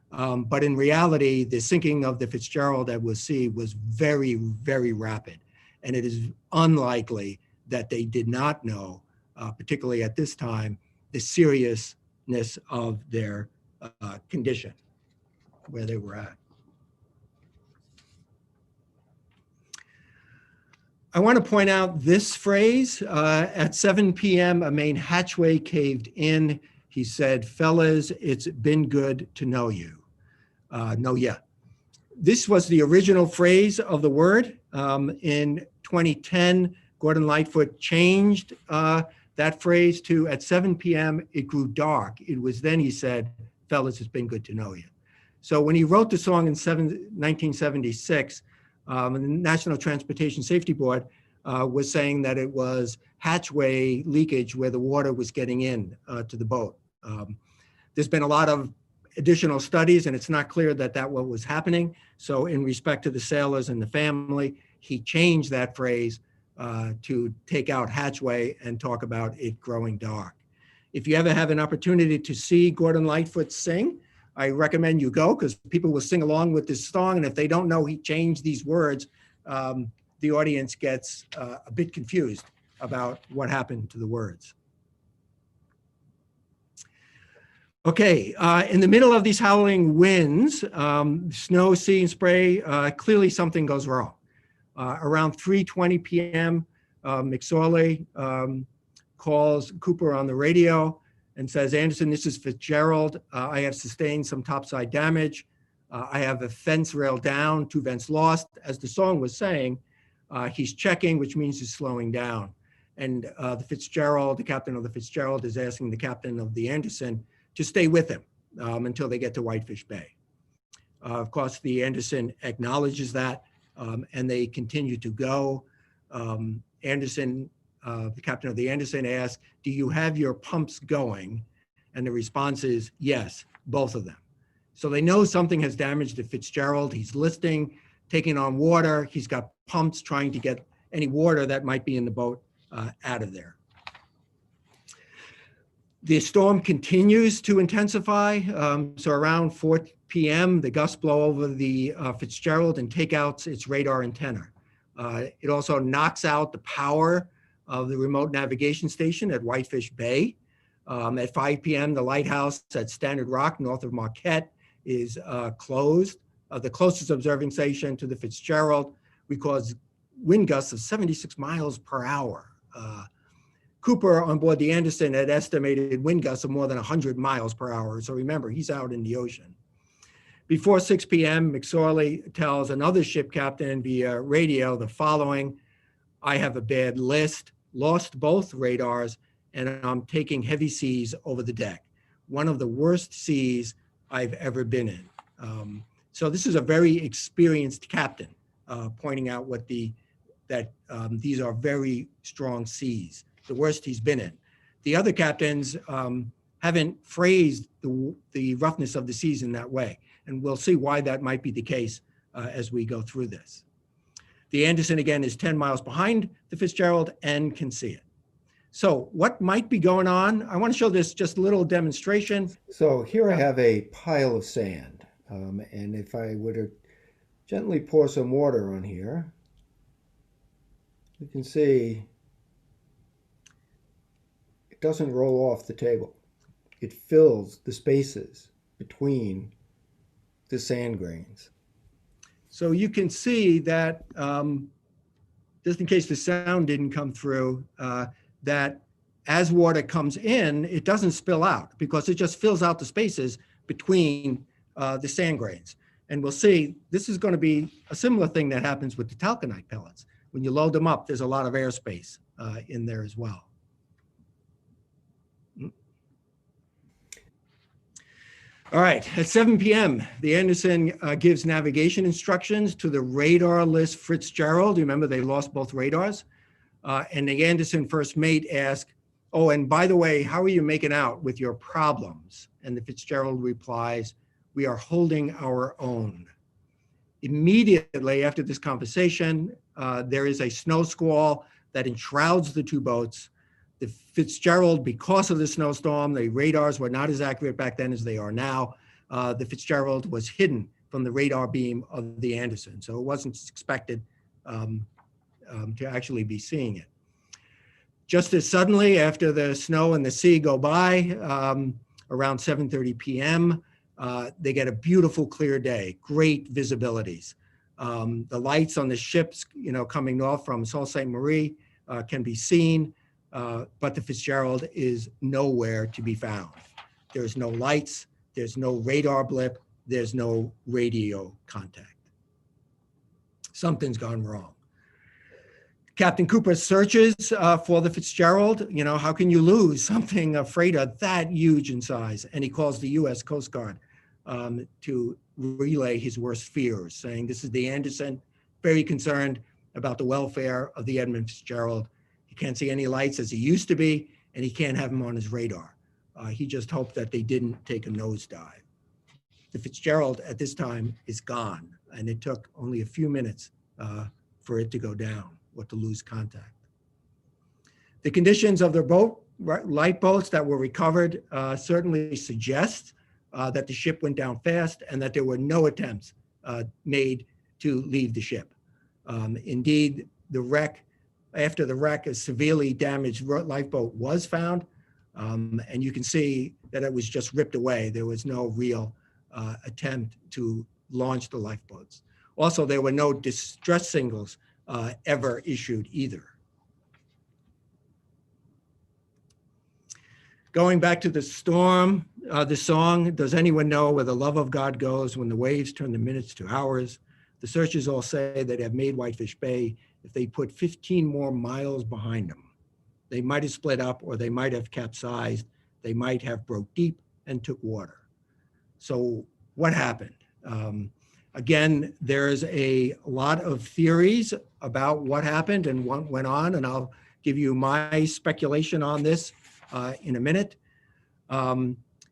But in reality, the sinking of the Fitzgerald at sea was very, very rapid. And it is unlikely that they did not know, particularly at this time, the seriousness of their condition, where they were at. I want to point out this phrase, at 7 p.m., a main hatchway caved in. He said, "Fellas, it's been good to know you." Know ya. This was the original phrase of the word. In 2010, Gordon Lightfoot changed that phrase to, at 7 p.m., it grew dark. It was then he said, "Fellas, it's been good to know you." So when he wrote the song in 1976, the National Transportation Safety Board was saying that it was hatchway leakage where the water was getting in to the boat. There's been a lot of additional studies, and it's not clear that what was happening. So in respect to the sailors and the family, he changed that phrase to take out hatchway and talk about it growing dark. If you ever have an opportunity to see Gordon Lightfoot sing, I recommend you go, because people will sing along with this song. And if they don't know he changed these words, the audience gets a bit confused about what happened to the words. Okay, in the middle of these howling winds, snow, sea, and spray, clearly something goes wrong. Around 3:20 p.m., McSorley calls Cooper on the radio and says, "Anderson, this is Fitzgerald. I have sustained some topside damage. I have a fence rail down, 2 vents lost." As the song was saying, he's checking, which means he's slowing down. And the captain of the Fitzgerald is asking the captain of the Anderson to stay with him until they get to Whitefish Bay. Of course, the Anderson acknowledges that, and they continue to go. Anderson, the captain of the Anderson asks, "Do you have your pumps going?" And the response is, "Yes, both of them." So they know something has damaged the Fitzgerald. He's listing, taking on water. He's got pumps trying to get any water that might be in the boat out of there. The storm continues to intensify. So around 4 p.m., the gusts blow over the Fitzgerald and take out its radar antenna. It also knocks out the power of the remote navigation station at Whitefish Bay. At 5 p.m., the lighthouse at Standard Rock, north of Marquette, is closed. The closest observing station to the Fitzgerald records wind gusts of 76 miles per hour. Cooper on board the Anderson had estimated wind gusts of more than 100 miles per hour. So remember, he's out in the ocean. Before 6 p.m., McSorley tells another ship captain via radio the following: "I have a bad list, lost both radars, and I'm taking heavy seas over the deck. One of the worst seas I've ever been in." So this is a very experienced captain pointing out that these are very strong seas, the worst he's been in. The other captains haven't phrased the roughness of the seas in that way. And we'll see why that might be the case as we go through this. The Anderson, again, is 10 miles behind the Fitzgerald and can see it. So what might be going on? I want to show this just a little demonstration. So here I have a pile of sand. And if I were to gently pour some water on here, you can see it doesn't roll off the table. It fills the spaces between the sand grains. So you can see that, just in case the sound didn't come through, that as water comes in, it doesn't spill out because it just fills out the spaces between the sand grains. And we'll see, this is going to be a similar thing that happens with the talconite pellets. When you load them up, there's a lot of airspace in there as well. All right, at 7 p.m., the Anderson gives navigation instructions to the radarless Fitzgerald. Remember, they lost both radars. And the Anderson first mate asks, "Oh, and by the way, how are you making out with your problems?" And the Fitzgerald replies, "We are holding our own." Immediately after this conversation, there is a snow squall that enshrouds the two boats. The Fitzgerald, because of the snowstorm, the radars were not as accurate back then as they are now. The Fitzgerald was hidden from the radar beam of the Anderson, so it wasn't expected to actually be seeing it. Just as suddenly, after the snow and the sea go by, around 7:30 p.m., they get a beautiful clear day, great visibilities. The lights on the ships, coming north from Sault Ste. Marie can be seen. But the Fitzgerald is nowhere to be found. There's no lights, there's no radar blip, there's no radio contact. Something's gone wrong. Captain Cooper searches for the Fitzgerald. How can you lose something, a freighter that huge in size? And he calls the U.S. Coast Guard to relay his worst fears, saying this is the Anderson, very concerned about the welfare of the Edmund Fitzgerald. He can't see any lights as he used to be, and he can't have them on his radar. He just hoped that they didn't take a nosedive. The Fitzgerald at this time is gone, and it took only a few minutes for it to go down or to lose contact. The conditions of their boat, lifeboats that were recovered certainly suggest that the ship went down fast and that there were no attempts made to leave the ship. Indeed, after the wreck, a severely damaged lifeboat was found, and you can see that it was just ripped away. There was no real attempt to launch the lifeboats. Also, there were no distress signals ever issued either. Going back to the storm, the song, "Does anyone know where the love of God goes when the waves turn the minutes to hours?" The searchers all say that have made Whitefish Bay if they put 15 more miles behind them. They might have split up, or they might have capsized. They might have broke deep and took water. So what happened? Again, there's a lot of theories about what happened and what went on, and I'll give you my speculation on this in a minute.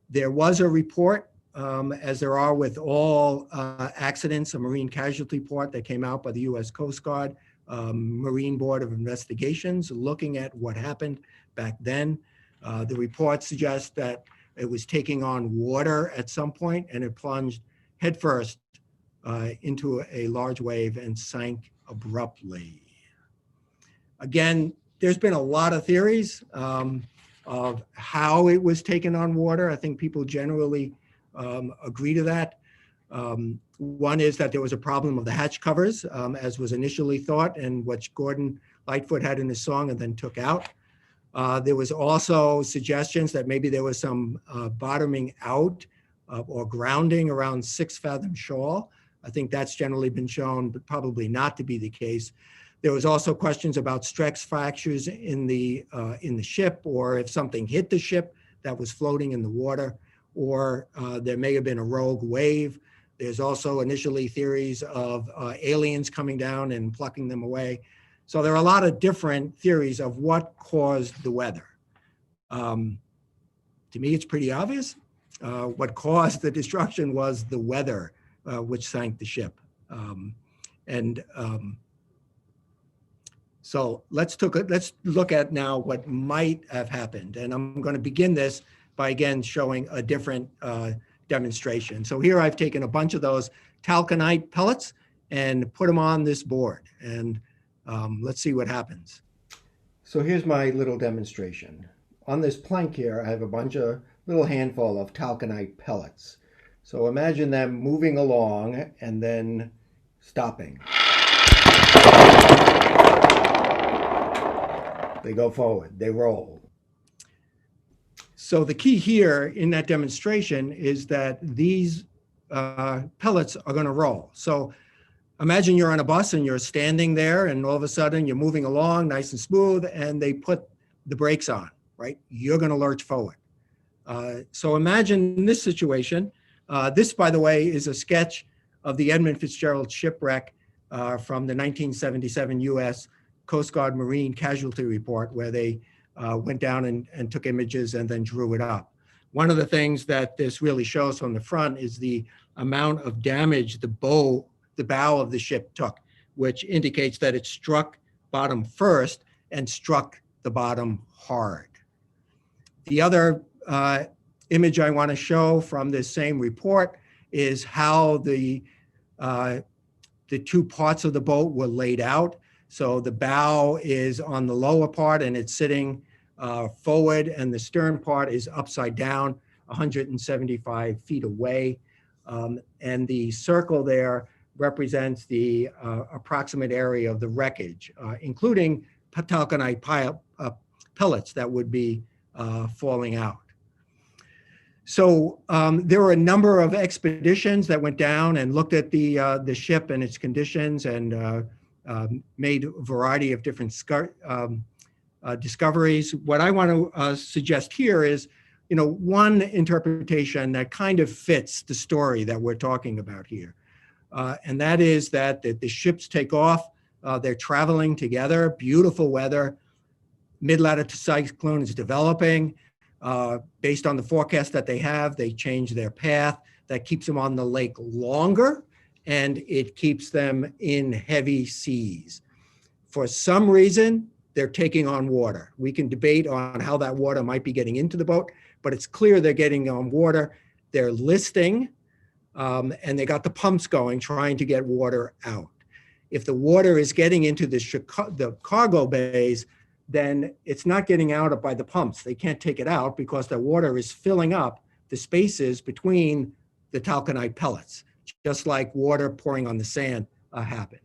There was a report, as there are with all accidents, a marine casualty report that came out by the U.S. Coast Guard, Marine Board of Investigations, looking at what happened back then. The report suggests that it was taking on water at some point, and it plunged headfirst into a large wave and sank abruptly. Again, there's been a lot of theories of how it was taken on water. I think people generally agree to that. One is that there was a problem of the hatch covers, as was initially thought, and what Gordon Lightfoot had in his song and then took out. There was also suggestions that maybe there was some bottoming out or grounding around 6 Fathom Shoal. I think that's generally been shown, but probably not to be the case. There was also questions about stress fractures in the ship, or if something hit the ship that was floating in the water, or there may have been a rogue wave. There's also initially theories of aliens coming down and plucking them away. So there are a lot of different theories of what caused the weather. To me, it's pretty obvious. What caused the destruction was the weather, which sank the ship. So let's look at now what might have happened. And I'm going to begin this by, again, showing a different demonstration. So here I've taken a bunch of those talconite pellets and put them on this board. And let's see what happens. So here's my little demonstration. On this plank here, I have a bunch of little handful of talconite pellets. So imagine them moving along and then stopping. They go forward, they roll. So the key here in that demonstration is that these pellets are going to roll. So imagine you're on a bus and you're standing there and all of a sudden you're moving along nice and smooth and they put the brakes on, right? You're going to lurch forward. So imagine this situation. This, by the way, is a sketch of the Edmund Fitzgerald shipwreck from the 1977 U.S. Coast Guard Marine Casualty Report, where they went down and took images and then drew it up. One of the things that this really shows from the front is the amount of damage the bow of the ship took, which indicates that it struck bottom first and struck the bottom hard. The other image I want to show from this same report is how the two parts of the boat were laid out. So the bow is on the lower part and it's sitting forward, and the stern part is upside down, 175 feet away. And the circle there represents the approximate area of the wreckage, including talconite pellets that would be falling out. So there were a number of expeditions that went down and looked at the ship and its conditions and made a variety of different discoveries. What I want to suggest here is, one interpretation that kind of fits the story that we're talking about here. And that is that the ships take off, they're traveling together, beautiful weather, mid-latitude cyclone is developing. Based on the forecast that they have, they change their path. That keeps them on the lake longer, and it keeps them in heavy seas. For some reason, they're taking on water. We can debate on how that water might be getting into the boat, but it's clear they're getting on water. They're listing, and they got the pumps going, trying to get water out. If the water is getting into the cargo bays, then it's not getting out by the pumps. They can't take it out because the water is filling up the spaces between the talconite pellets, just like water pouring on the sand happened.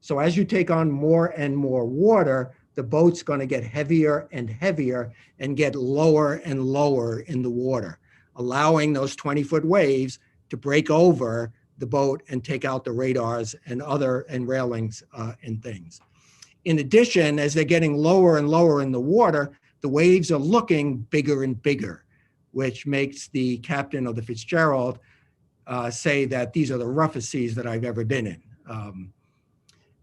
So as you take on more and more water, the boat's going to get heavier and heavier and get lower and lower in the water, allowing those 20-foot waves to break over the boat and take out the radars and railings and things. In addition, as they're getting lower and lower in the water, the waves are looking bigger and bigger, which makes the captain of the Fitzgerald say that these are the roughest seas that I've ever been in.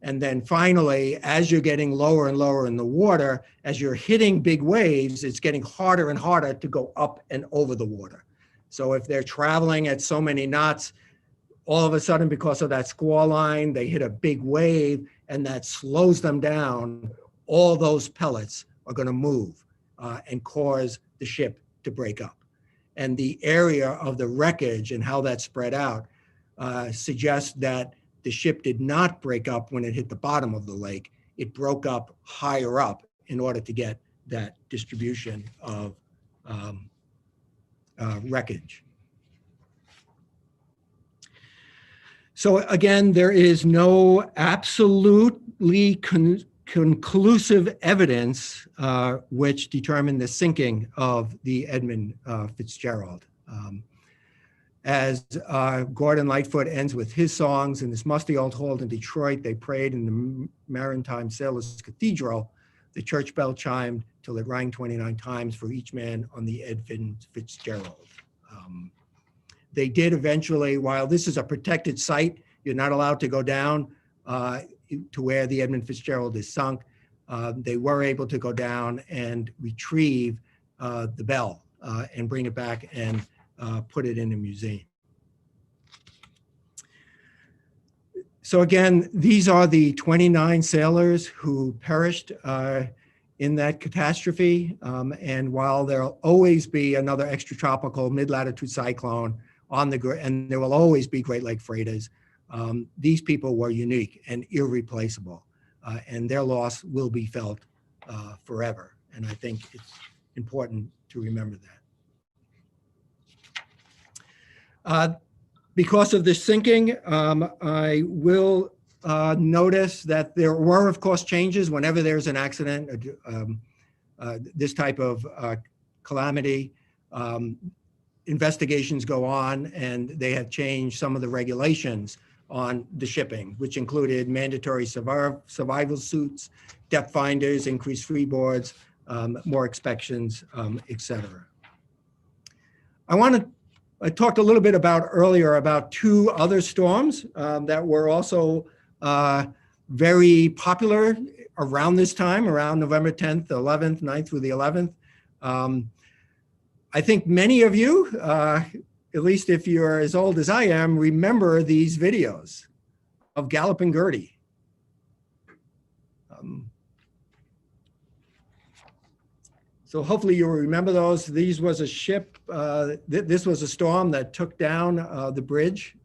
And then finally, as you're getting lower and lower in the water, as you're hitting big waves, it's getting harder and harder to go up and over the water. So if they're traveling at so many knots, all of a sudden, because of that squall line, they hit a big wave and that slows them down. All those pellets are going to move and cause the ship to break up. And the area of the wreckage and how that spread out suggests that the ship did not break up when it hit the bottom of the lake. It broke up higher up in order to get that distribution of wreckage. So again, there is no absolutely conclusive evidence which determined the sinking of the Edmund Fitzgerald. As Gordon Lightfoot ends with his songs, in this musty old hall in Detroit, they prayed in the Maritime Sailors Cathedral. The church bell chimed till it rang 29 times for each man on the Edmund Fitzgerald. They did eventually, while this is a protected site, you're not allowed to go down to where the Edmund Fitzgerald is sunk. They were able to go down and retrieve the bell and bring it back and put it in a museum. So again, these are the 29 sailors who perished in that catastrophe. And while there'll always be another extratropical mid-latitude cyclone and there will always be Great Lake freighters, these people were unique and irreplaceable, and their loss will be felt forever. And I think it's important to remember that. Because of this sinking, I will notice that there were, of course, changes whenever there's an accident, this type of calamity. Investigations go on, and they have changed some of the regulations on the shipping, which included mandatory survival suits, depth finders, increased freeboards, more inspections, et cetera. I talked a little bit earlier about two other storms that were also very popular around this time, around November 10th, 11th, 9th through the 11th. I think many of you, at least if you're as old as I am, remember these videos of Galloping Gertie. So hopefully you'll remember those. These was a ship, this was a storm that took down the bridge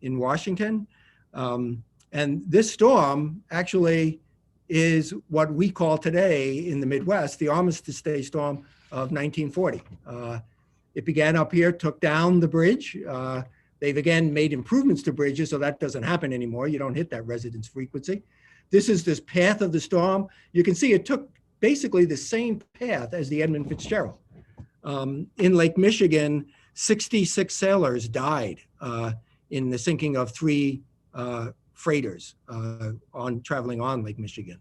in Washington. And this storm actually is what we call today in the Midwest, the Armistice Day storm of 1940. It began up here, took down the bridge. They've again made improvements to bridges, so that doesn't happen anymore. You don't hit that resonance frequency. This is this path of the storm. You can see it took basically the same path as the Edmund Fitzgerald. In Lake Michigan, 66 sailors died in the sinking of 3 freighters traveling on Lake Michigan.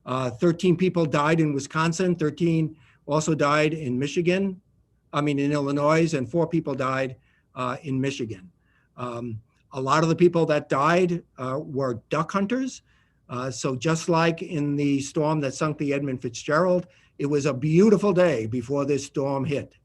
13 people died in Wisconsin, 13 also died in in Illinois, and 4 people died in Michigan. A lot of the people that died were duck hunters. So just like in the storm that sunk the Edmund Fitzgerald, it was a beautiful day before this storm hit.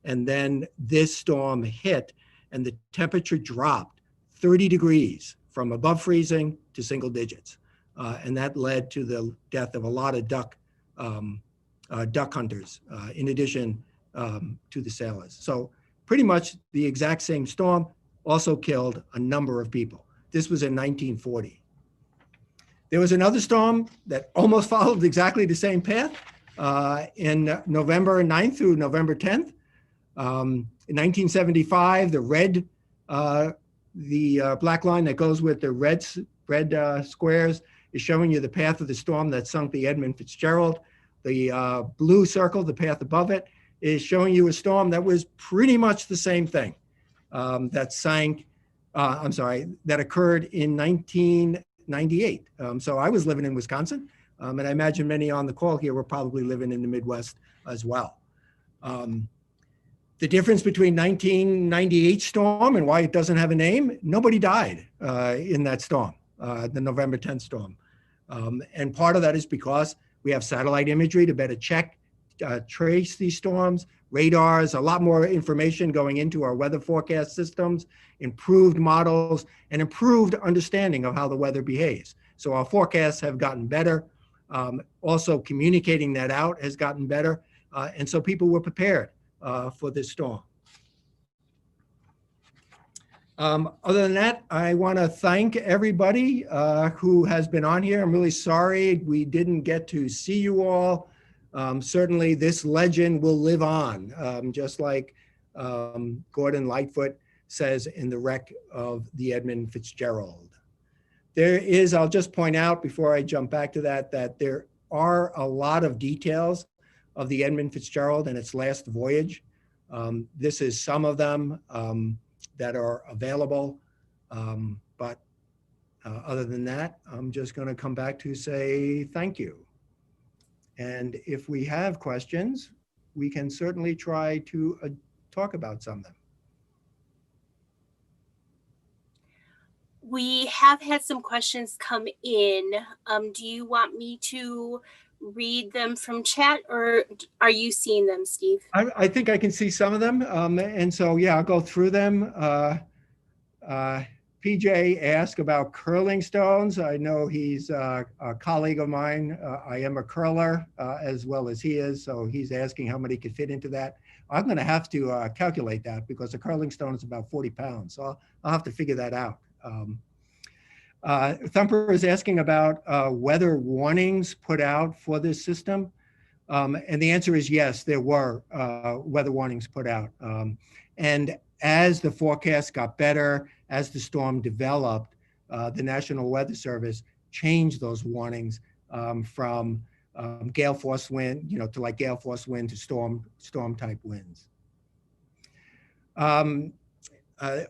And then this storm hit and the temperature dropped 30 degrees from above freezing to single digits. And that led to the death of a lot of duck hunters, in addition to the sailors. So pretty much the exact same storm also killed a number of people. This was in 1940. There was another storm that almost followed exactly the same path in November 9th through November 10th. In 1975, the black line that goes with the red squares is showing you the path of the storm that sunk the Edmund Fitzgerald. The blue circle, the path above it, is showing you a storm that was pretty much the same thing that occurred in 1998. So I was living in Wisconsin, and I imagine many on the call here were probably living in the Midwest as well. The difference between 1998 storm and why it doesn't have a name, nobody died in that storm, the November 10th storm. And part of that is because we have satellite imagery to better check, trace these storms, radars, a lot more information going into our weather forecast systems, improved models, and improved understanding of how the weather behaves. So our forecasts have gotten better. Also communicating that out has gotten better. And so people were prepared for this storm. Other than that, I want to thank everybody who has been on here. I'm really sorry we didn't get to see you all. Certainly this legend will live on, just like Gordon Lightfoot says in the wreck of the Edmund Fitzgerald. There is, I'll just point out before I jump back to that, that there are a lot of details of the Edmund Fitzgerald and its last voyage. This is some of them that are available. But other than that, I'm just going to come back to say thank you. And if we have questions, we can certainly try to talk about some of them. We have had some questions come in. Do you want me to read them from chat, or are you seeing them, Steve? I think I can see some of them. And so, yeah, I'll go through them. PJ asked about curling stones. I know he's a colleague of mine. I am a curler as well as he is. So he's asking how many could fit into that. I'm going to have to calculate that because a curling stone is about 40 pounds. So I'll have to figure that out. Thumper is asking about weather warnings put out for this system. And the answer is yes, there were weather warnings put out. And as the forecast got better, as the storm developed, the National Weather Service changed those warnings from gale force wind, to like gale force wind to storm type winds.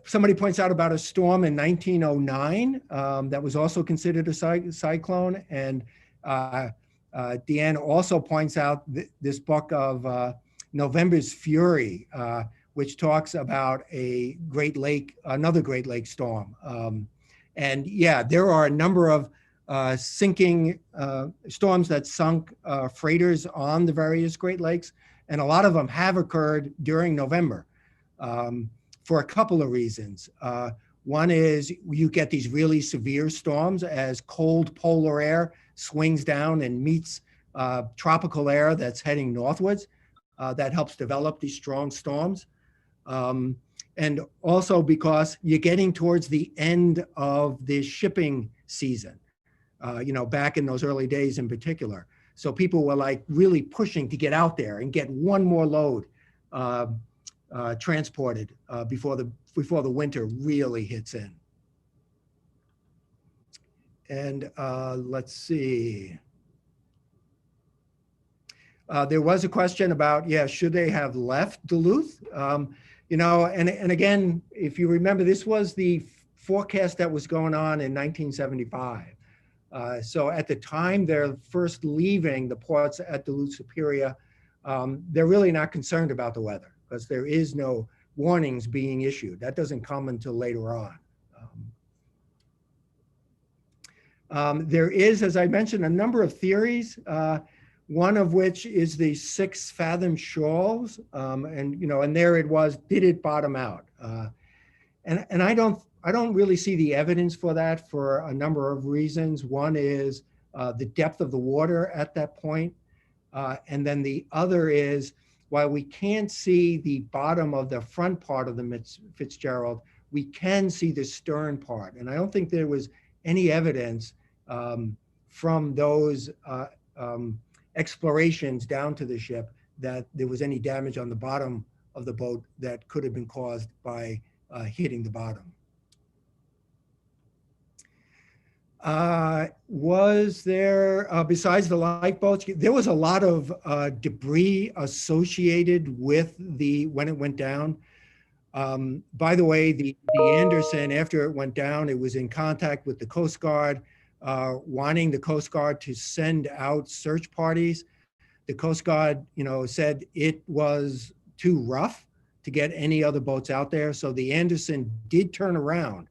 Somebody points out about a storm in 1909 that was also considered a cyclone. And Deanne also points out this book of November's Fury, which talks about another Great Lake storm. And yeah, there are a number of sinking storms that sunk freighters on the various Great Lakes. And a lot of them have occurred during November. For a couple of reasons. One is you get these really severe storms as cold polar air swings down and meets tropical air that's heading northwards. That helps develop these strong storms. And also because you're getting towards the end of the shipping season, back in those early days in particular. So people were like really pushing to get out there and get one more load transported before the winter really hits in. And let's see. There was a question about, should they have left Duluth? And again, if you remember, this was the forecast that was going on in 1975. So at the time they're first leaving the ports at Duluth Superior, they're really not concerned about the weather, because there is no warnings being issued. That doesn't come until later on. There is, as I mentioned, a number of theories, one of which is the 6 fathom shoals. And there it was, did it bottom out? And I don't really see the evidence for that for a number of reasons. One is the depth of the water at that point. And then the other is, while we can't see the bottom of the front part of the Fitzgerald, we can see the stern part. And I don't think there was any evidence from those explorations down to the ship that there was any damage on the bottom of the boat that could have been caused by hitting the bottom. Was there, besides the lifeboats, there was a lot of debris associated with when it went down. By the way, the Anderson, after it went down, it was in contact with the Coast Guard, wanting the Coast Guard to send out search parties. The Coast Guard, said it was too rough to get any other boats out there. So the Anderson did turn around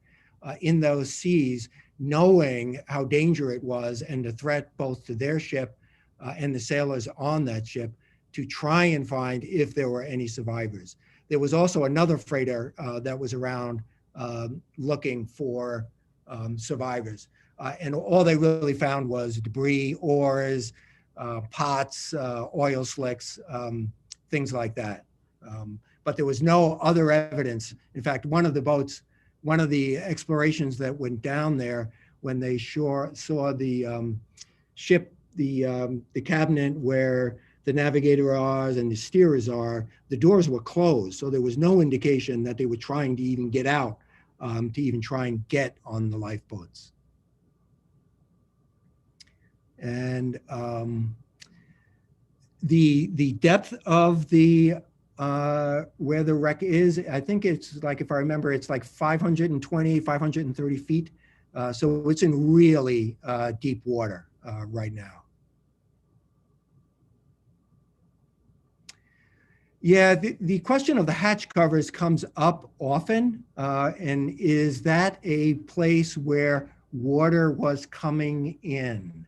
in those seas, knowing how dangerous it was and the threat both to their ship and the sailors on that ship, to try and find if there were any survivors. There was also another freighter that was around looking for survivors. And all they really found was debris, oars, pots, oil slicks, things like that. But there was no other evidence. In fact, one of the boats, one of the explorations that went down there, when they saw the ship, the cabinet where the navigators and the steerers are, the doors were closed. So there was no indication that they were trying to even get out, to even try and get on the lifeboats. And the depth of the where the wreck is, I think it's like, if I remember, it's like 520, 530 feet. So it's in really deep water right now. Yeah, the question of the hatch covers comes up often. And is that a place where water was coming in?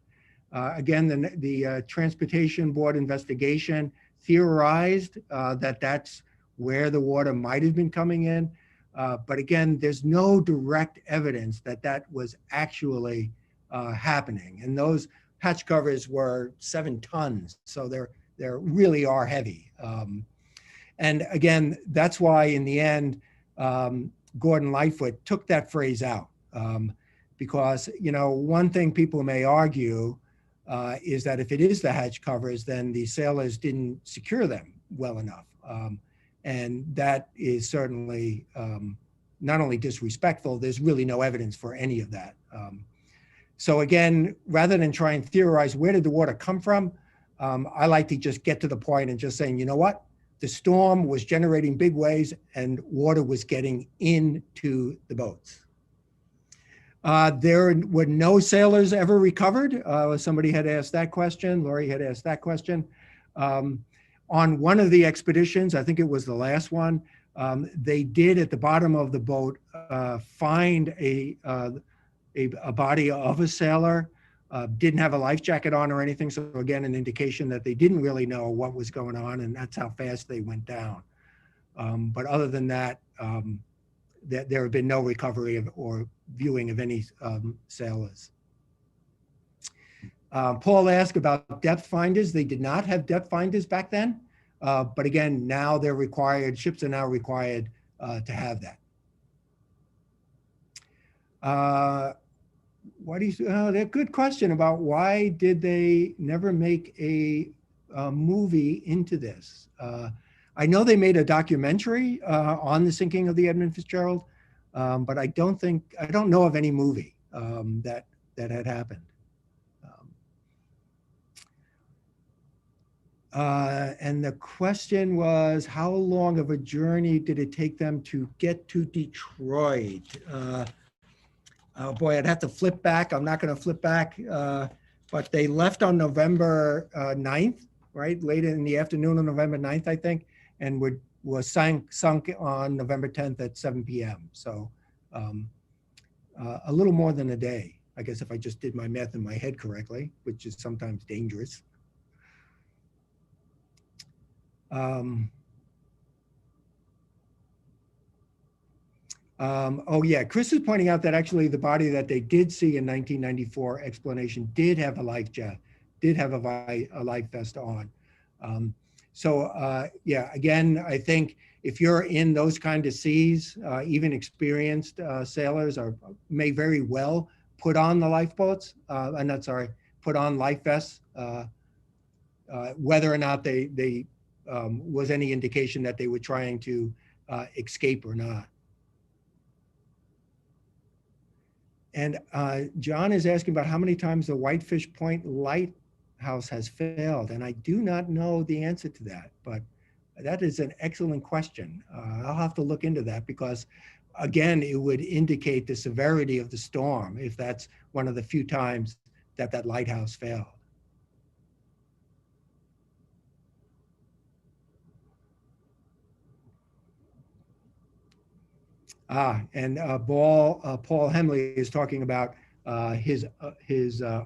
Again, the Transportation Board investigation theorized that that's where the water might have been coming in. But again, there's no direct evidence that that was actually happening. And those hatch covers were 7 tons, so they really are heavy. And again, that's why in the end, Gordon Lightfoot took that phrase out. Because, you know, one thing people may argue is that if it is the hatch covers, then the sailors didn't secure them well enough. And that is certainly not only disrespectful, there's really no evidence for any of that. So again, rather than try and theorize where did the water come from, I like to just get to the point and just saying, you know what? The storm was generating big waves and water was getting into the boats. There were no sailors ever recovered. Somebody had asked that question. Lori had asked that question. On one of the expeditions, I think it was the last one, they did at the bottom of the boat find a body of a sailor. Didn't have a life jacket on or anything. So again, an indication that they didn't really know what was going on, and that's how fast they went down. But other than that, there have been no recovery of, or viewing of any sailors. Paul asked about depth finders. They did not have depth finders back then. But again, now they're required, ships are now required to have that. What do you, a good question about why did they never make a movie into this? I know they made a documentary on the sinking of the Edmund Fitzgerald, but I don't know of any movie that had happened. And the question was, how long of a journey did it take them to get to Detroit? Oh boy, I'd have to flip back. I'm not going to flip back, but they left on November 9th, right? Late in the afternoon on November 9th, I think, and was sunk on November 10th at 7 p.m. So a little more than a day, I guess, if I just did my math in my head correctly, which is sometimes dangerous. Oh yeah, Chris is pointing out that actually the body that they did see in 1994 explanation did have a life jacket, did have a life vest on. Yeah, again, I think if you're in those kind of seas, even experienced sailors may very well put on the lifeboats, put on life vests, whether or not they was any indication that they were trying to escape or not. And John is asking about how many times the Whitefish Point Lighthouse has failed. And I do not know the answer to that, but that is an excellent question. I'll have to look into that because, again, it would indicate the severity of the storm if that's one of the few times that that lighthouse failed. And Paul Hemley is talking about his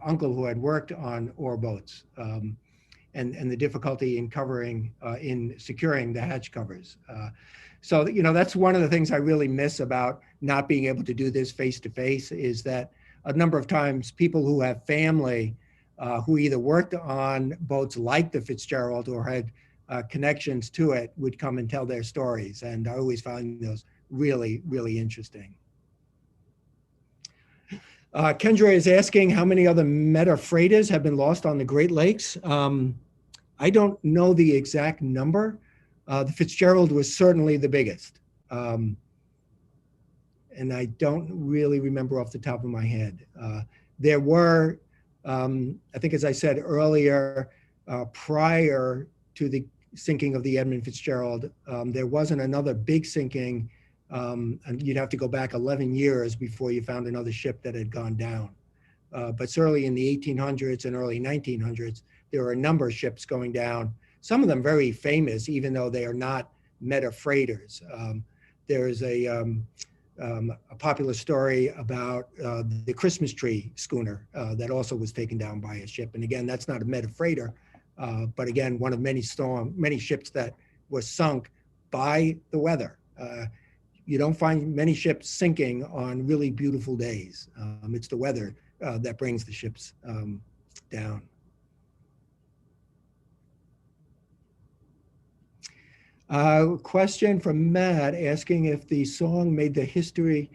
uncle who had worked on ore boats, and the difficulty in securing the hatch covers. So, that's one of the things I really miss about not being able to do this face to face, is that a number of times people who have family who either worked on boats like the Fitzgerald or had connections to it would come and tell their stories. And I always found those really, really interesting. Kendra is asking how many other meta freighters have been lost on the Great Lakes. I don't know the exact number. The Fitzgerald was certainly the biggest. And I don't really remember off the top of my head. There were, I think as I said earlier, prior to the sinking of the Edmund Fitzgerald, there wasn't another big sinking, and you'd have to go back 11 years before you found another ship that had gone down. But certainly in the 1800s and early 1900s, there were a number of ships going down, some of them very famous, even though they are not meta freighters. There's a popular story about the Christmas tree schooner that also was taken down by a ship. And again, that's not a meta freighter, but again, one of many ships that was sunk by the weather. You don't find many ships sinking on really beautiful days. It's the weather that brings the ships down. Question from Matt asking if the song made the history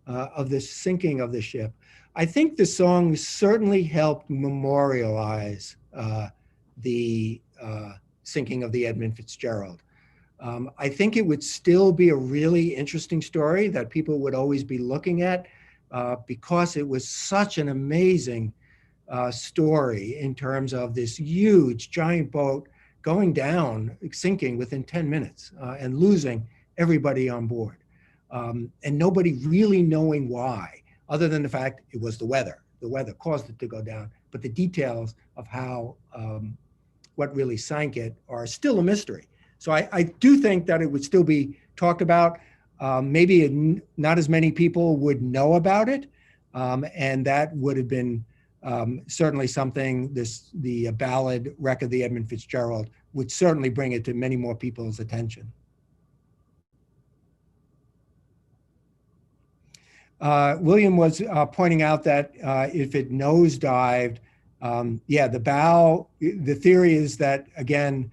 of the sinking of the ship. I think the song certainly helped memorialize the sinking of the Edmund Fitzgerald. I think it would still be a really interesting story that people would always be looking at because it was such an amazing story in terms of this huge giant boat going down, sinking within 10 minutes and losing everybody on board. And nobody really knowing why, other than the fact it was the weather. The weather caused it to go down, but the details of how, what really sank it are still a mystery. So I do think that it would still be talked about. Maybe not as many people would know about it. And that would have been certainly something, the ballad Wreck of the Edmund Fitzgerald would certainly bring it to many more people's attention. William was pointing out that if it nosedived, yeah, the bow, the theory is that, again,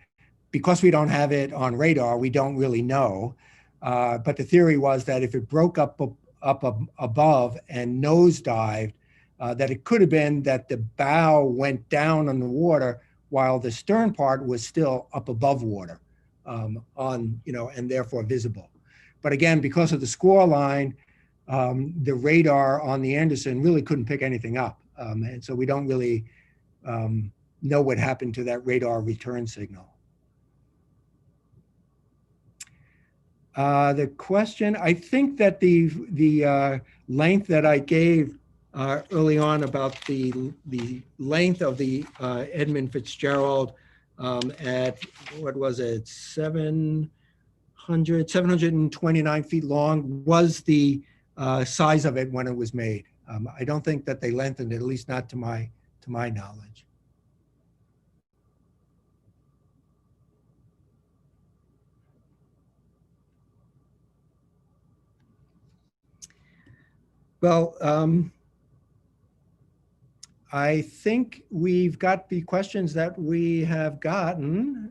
because we don't have it on radar, we don't really know. But the theory was that if it broke up above and nosedived, that it could have been that the bow went down on the water while the stern part was still up above water, and therefore visible. But again, because of the score line, the radar on the Anderson really couldn't pick anything up. And so we don't really know what happened to that radar return signal. The question, I think that the length that I gave early on about the length of the Edmund Fitzgerald at, what was it, 729 feet long was the size of it when it was made. I don't think that they lengthened it, at least not to my knowledge. Well, I think we've got the questions that we have gotten.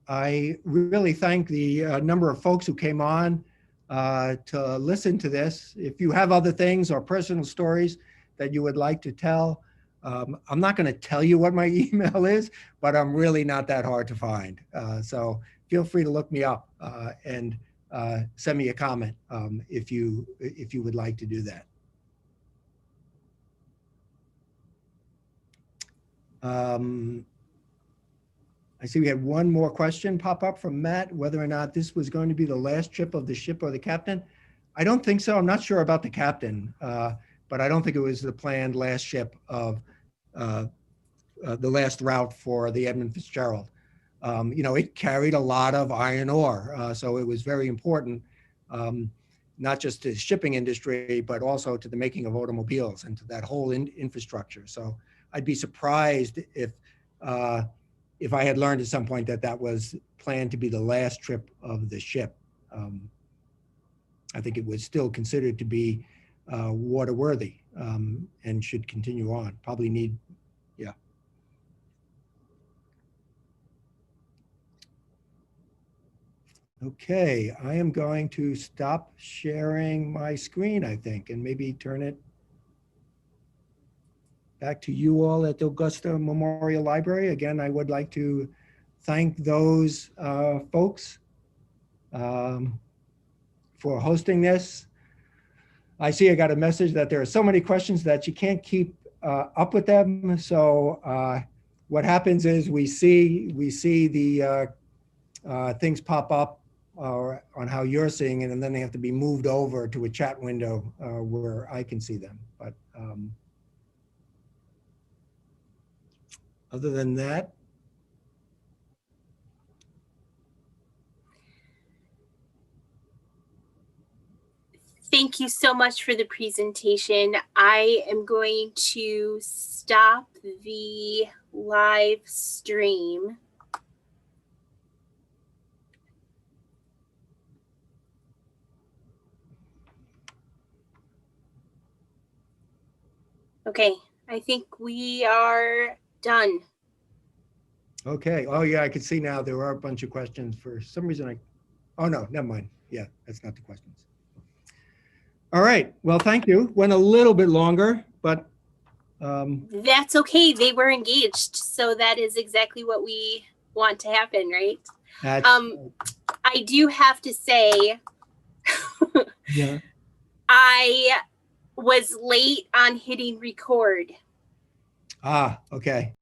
I really thank the number of folks who came on to listen to this. If you have other things or personal stories that you would like to tell, I'm not going to tell you what my email is, but I'm really not that hard to find. So feel free to look me up and send me a comment if you would like to do that. I see we had one more question pop up from Matt, whether or not this was going to be the last trip of the ship or the captain. I don't think so. I'm not sure about the captain, but I don't think it was the planned last ship of the last route for the Edmund Fitzgerald. It carried a lot of iron ore, so it was very important not just to the shipping industry, but also to the making of automobiles and to that whole infrastructure. So I'd be surprised if I had learned at some point that that was planned to be the last trip of the ship. I think it was still considered to be waterworthy and should continue on. Probably need, yeah. Okay, I am going to stop sharing my screen, I think, and maybe turn it back to you all at the Augusta Memorial Library. Again, I would like to thank those folks for hosting this. I see I got a message that there are so many questions that you can't keep up with them. So what happens is we see the things pop up on how you're seeing it, and then they have to be moved over to a chat window where I can see them. But other than that, Thank you so much for the presentation. I am going to stop the live stream. Okay, I think we are done. okay. Oh yeah, I can see now there are a bunch of questions. For some reason oh no, never mind. Yeah, that's not the questions. All right, well, thank you. Went a little bit longer, but that's okay. They were engaged, so that is exactly what we want to happen, right? I do have to say, yeah. I was late on hitting record. Ah, okay.